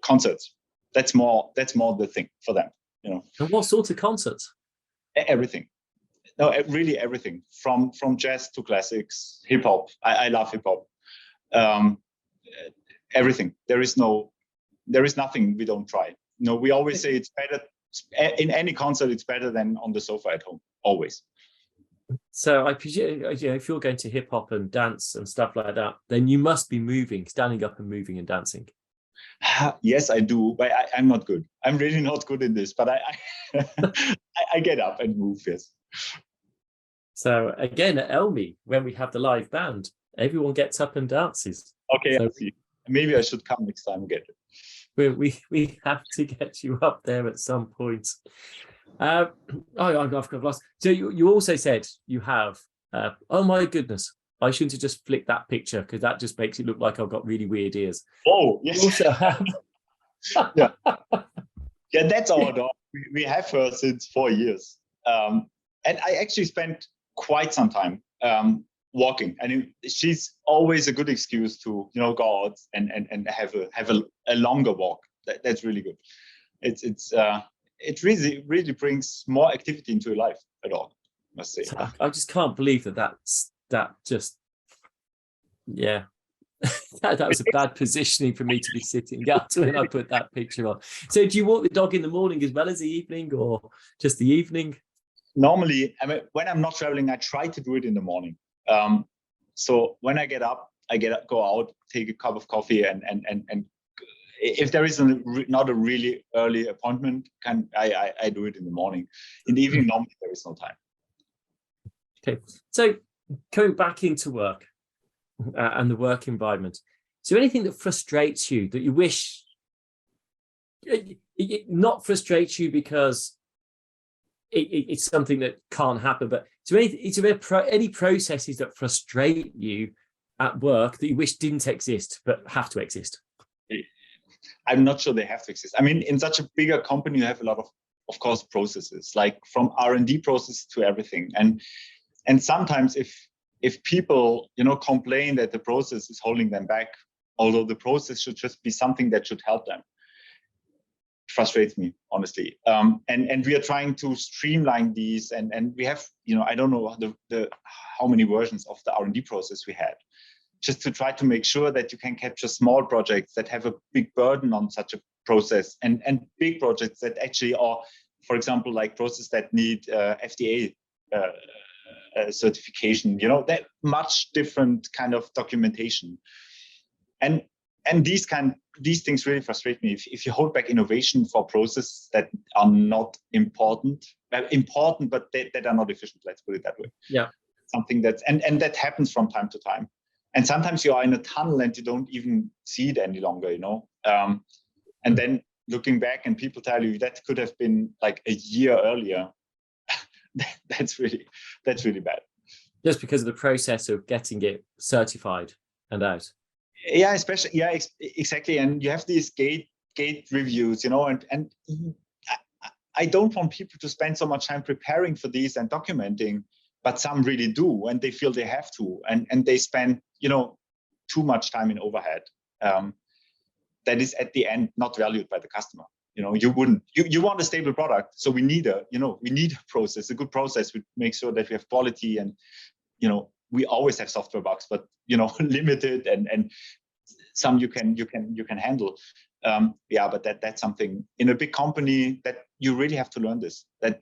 concerts. That's more the thing for them, And what sort of concerts? Everything. No, really everything from jazz to classics, hip hop. I love hip hop. Everything. There is nothing we don't try. We always say it's better in any concert. It's better than on the sofa at home. Always. So I presume, if you're going to hip hop and dance and stuff like that, then you must be standing up and moving and dancing. Yes, I do, but I'm not good. I'm really not good in this, but I get up and move. Yes. So again, at Elmi, when we have the live band, everyone gets up and dances. Okay, so, I see. Maybe I should come next time and get it. We have to get you up there at some point. I've lost. So you also said you have. Oh my goodness! I shouldn't have just flicked that picture because that just makes it look like I've got really weird ears. Oh yes. You also have. Yeah, that's our dog. We have her since 4 years, and I actually spent quite some time walking. And she's always a good excuse to go out and have a longer walk. That's really good. It really brings more activity into your life at all, I must say. I just can't believe that just, yeah. that was a bad positioning for me to be sitting up when I put that picture on. So do you walk the dog in the morning as well as the evening, or just the evening? Normally, when I'm not traveling, I try to do it in the morning. So when I get up, go out, take a cup of coffee, and if there is not a really early appointment, I do it in the morning. In the evening, normally there is no time. Okay, so coming back into work and the work environment, is there anything that frustrates you that you wish it not frustrates you because it's something that can't happen, but is there any processes that frustrate you at work that you wish didn't exist but have to exist? I'm not sure they have to exist. I mean, in such a bigger company, you have a lot of course, processes, like from R&D process to everything. And sometimes if people, complain that the process is holding them back, although the process should just be something that should help them, it frustrates me, honestly. And we are trying to streamline these, and we have, I don't know how many versions of the R&D process we had. just to try to make sure that you can capture small projects that have a big burden on such a process, and big projects that actually are, for example, like processes that need FDA certification, that much different kind of documentation. And these things really frustrate me. If you hold back innovation for processes that are not important, but that are not efficient, let's put it that way. Yeah. Something that's, and that happens from time to time. And sometimes you are in a tunnel and you don't even see it any longer, and then looking back and people tell you that could have been like a year earlier. That's really bad. Just because of the process of getting it certified and out. Yeah, especially, exactly. And you have these gate reviews, and I don't want people to spend so much time preparing for these and documenting, but some really do, and they feel they have to, and they spend, too much time in overhead. That is at the end not valued by the customer. You want a stable product, so we need a process, a good process. We make sure that we have quality, and we always have software bugs, but limited, and some you can handle. But that's something in a big company that you really have to learn this. That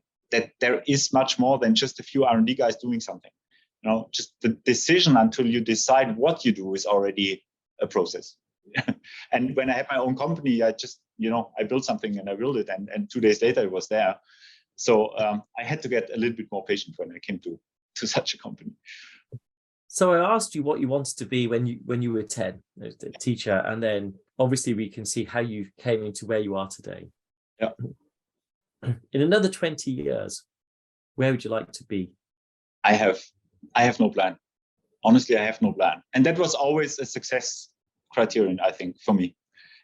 there is much more than just a few R&D guys doing something. Just the decision until you decide what you do is already a process. And when I had my own company, I just, I built something and I built it, and 2 days later it was there. So I had to get a little bit more patient when I came to such a company. So I asked you what you wanted to be when you were 10, as a teacher, and then obviously we can see how you came into where you are today. Yeah. In another 20 years, where would you like to be? I have no plan. Honestly, I have no plan. And that was always a success criterion, I think, for me.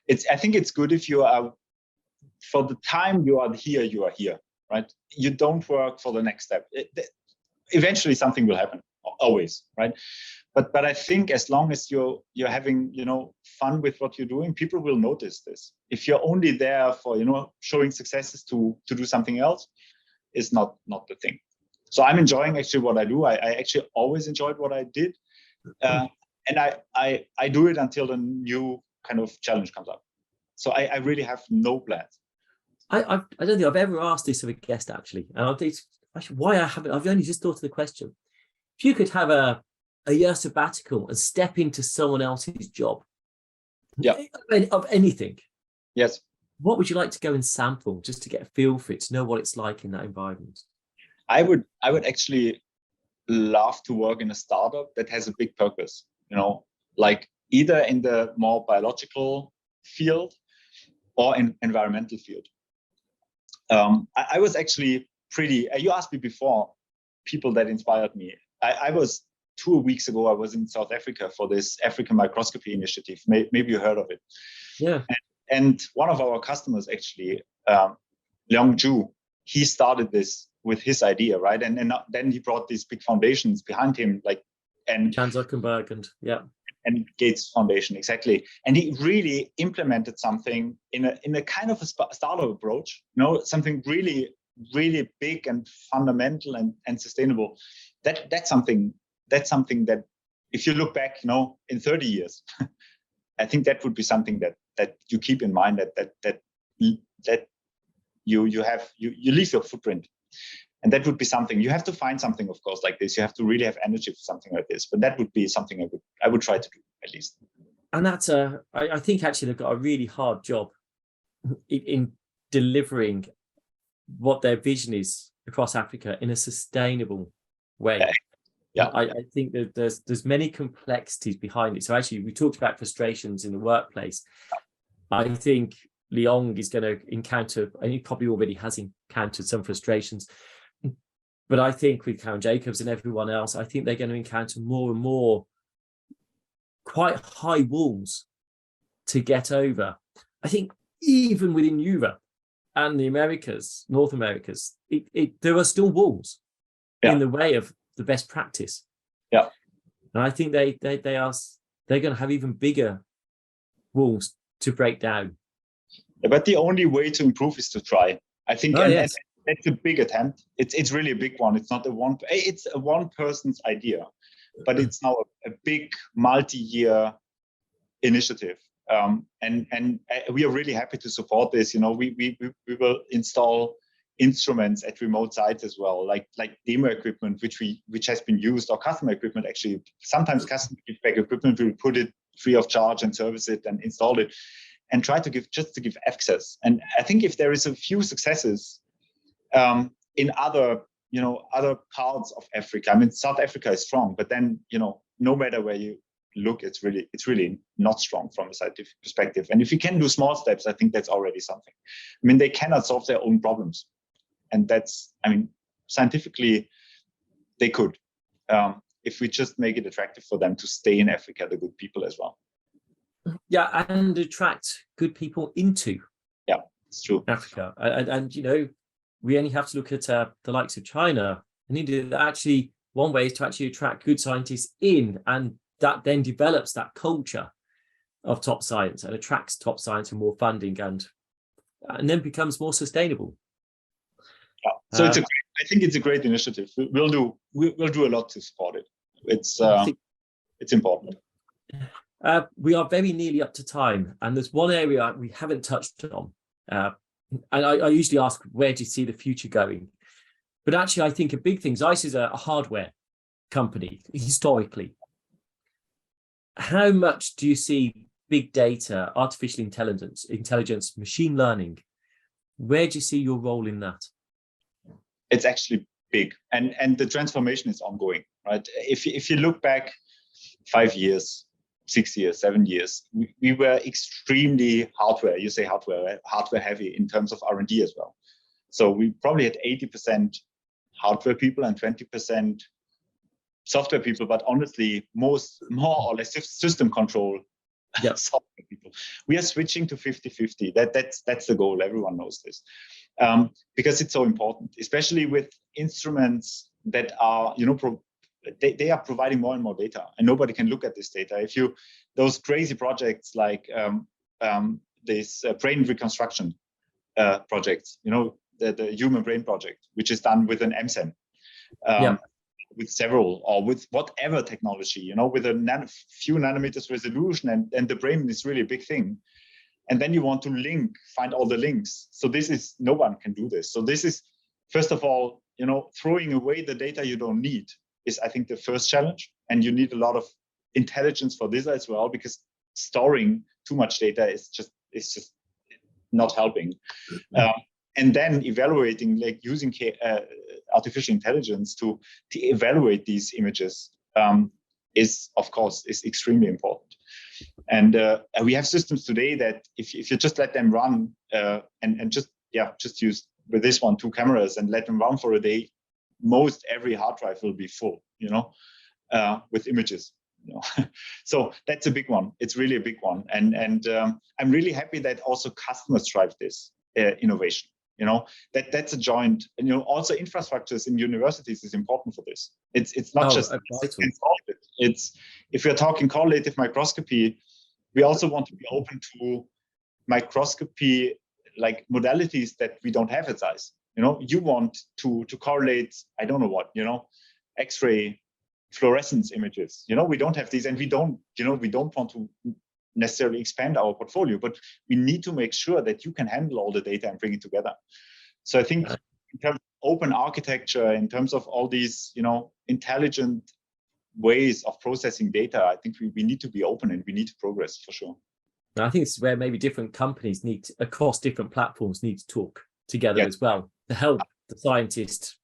I think it's good if you are, for the time you are here, right? You don't work for the next step. Eventually something will happen, always, right? But I think as long as you're having, fun with what you're doing, people will notice this. If you're only there for, showing successes to do something else, is not the thing. So I'm enjoying actually what I do. I actually always enjoyed what I did. And I do it until a new kind of challenge comes up. So I really have no plans. I don't think I've ever asked this of a guest, actually. And I think actually why I haven't, I've only just thought of the question. If you could have a year sabbatical and step into someone else's job, of anything, yes, what would you like to go and sample just to get a feel for it, to know what it's like in that environment? I would actually love to work in a startup that has a big purpose, like either in the more biological field or in environmental field. I was actually you asked me before, people that inspired me. I was 2 weeks ago, I was in South Africa for this African microscopy initiative. Maybe you heard of it. Yeah. And one of our customers actually, Leong Ju, he started this with his idea, right? And then he brought these big foundations behind him, and Jan Zuckerberg and Gates Foundation, exactly. And he really implemented something in a kind of a startup approach, something really, really big and fundamental and sustainable. That's something that if you look back, in 30 years, I think that would be something that you keep in mind, that you leave your footprint. And that would be something. You have to find something, of course, like this. You have to really have energy for something like this. But that would be something I would try to do, at least. And that's I think actually they've got a really hard job in delivering what their vision is across Africa in a sustainable way. Yeah. I think that there's many complexities behind it. So actually, we talked about frustrations in the workplace. I think Leong is going to encounter, and he probably already has encountered some frustrations. But I think with Karen Jacobs and everyone else, I think they're going to encounter more and more quite high walls to get over. I think even within Europe and the Americas, North Americas, there are still walls in the way of the best practice. Yeah. And I think they're going to have even bigger walls to break down. But the only way to improve is to try. I think it's a big attempt. It's really a big one. It's not it's a one person's idea. but it's now a big multi-year initiative. And we are really happy to support this. We will install instruments at remote sites as well, like demo equipment, which has been used, or customer equipment. Actually, sometimes customer feedback equipment, we will put it free of charge and service it and install it, and try to give access. And I think if there is a few successes in other parts of Africa. I mean, South Africa is strong, but then no matter where you look, it's really not strong from a scientific perspective. And if you can do small steps, I think that's already something. I mean, they cannot solve their own problems, and scientifically they could, if we just make it attractive for them to stay in Africa, the good people as well. Yeah, and attract good people into it's true, Africa. And we only have to look at the likes of China and India. Actually, one way is to actually attract good scientists in, and that then develops that culture of top science and attracts top science and more funding, and then becomes more sustainable. So I think it's a great initiative. We'll do a lot to support it. It's important. We are very nearly up to time, and there's one area we haven't touched on. And I usually ask, where do you see the future going? But actually, I think a big thing, Zeiss is a hardware company historically. How much do you see big data, artificial intelligence, machine learning? Where do you see your role in that? It's actually big, and the transformation is ongoing, right? If you look back 5 years, 6 years, 7 years, we were extremely hardware. You say hardware heavy in terms of R&D as well. So we probably had 80% hardware people and 20% software people, but honestly, more or less system control software people. We are switching to 50-50. That's the goal. Everyone knows this, because it's so important, especially with instruments that are, they are providing more and more data, and nobody can look at this data. Those crazy projects like this brain reconstruction projects, the human brain project, which is done with an MSEM, with several, or with whatever technology, with a few nanometers resolution, and the brain is really a big thing. And then you want to find all the links. So no one can do this. So this is, first of all, throwing away the data you don't need is, I think, the first challenge. And you need a lot of intelligence for this as well, because storing too much data is just not helping. And then evaluating, like using artificial intelligence to evaluate these images is extremely important. And we have systems today that if you just let them run and just use with this one 2 cameras and let them run for a day, most every hard drive will be full, with images. So that's a big one. It's really a big one. And I'm really happy that also customers drive this innovation. That's a joint, and also infrastructures in universities is important for this. It's not just it's if we're talking correlative microscopy, we also want to be open to microscopy like modalities that we don't have at Zeiss. You want to correlate, I don't know what, X-ray fluorescence images. We don't have these, and we don't want to necessarily expand our portfolio, but we need to make sure that you can handle all the data and bring it together. So I think in terms of open architecture, in terms of all these, intelligent ways of processing data, I think we need to be open, and we need to progress for sure. And I think this is where maybe different companies across different platforms need to talk together as well to help the scientists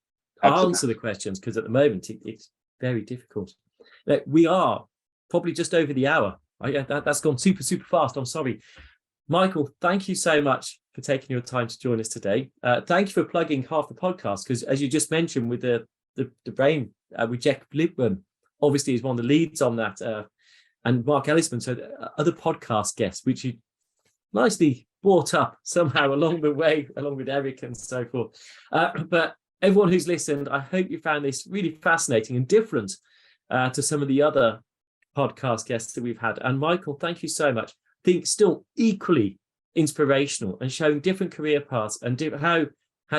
answer the questions, because at the moment it's very difficult. We are probably just over the hour. That's gone super, super fast. I'm sorry. Michael, thank you so much for taking your time to join us today. Thank you for plugging half the podcast, because as you just mentioned with the brain, with Jack Lippmann, obviously is one of the leads on that, and Mark Ellisman, so other podcast guests, which you nicely brought up somehow along the way, along with Eric and so forth. But everyone who's listened, I hope you found this really fascinating and different to some of the other podcast guests that we've had. And Michael, thank you so much. I think still equally inspirational and showing different career paths and how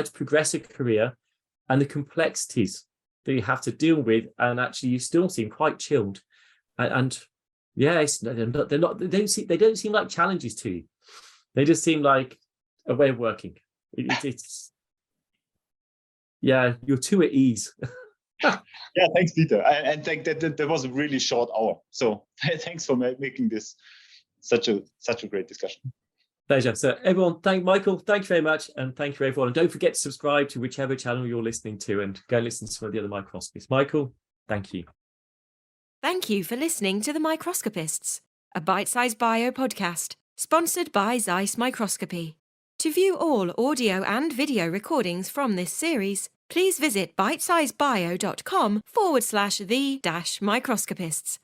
to progress a career and the complexities that you have to deal with, and actually you still seem quite chilled. And yes, they're not. They don't seem like challenges to you. They just seem like a way of working. It's you're too at ease. Yeah, thanks, Peter. And think that was a really short hour. So thanks for making this such a great discussion. Pleasure. So everyone, thank Michael. Thank you very much, and thank you everyone. And don't forget to subscribe to whichever channel you're listening to, and go listen to some of the other microscopists. Michael, thank you. Thank you for listening to The Microscopists, a bite-sized bio podcast sponsored by Zeiss Microscopy. To view all audio and video recordings from this series, please visit bitesizebio.com/the-microscopists.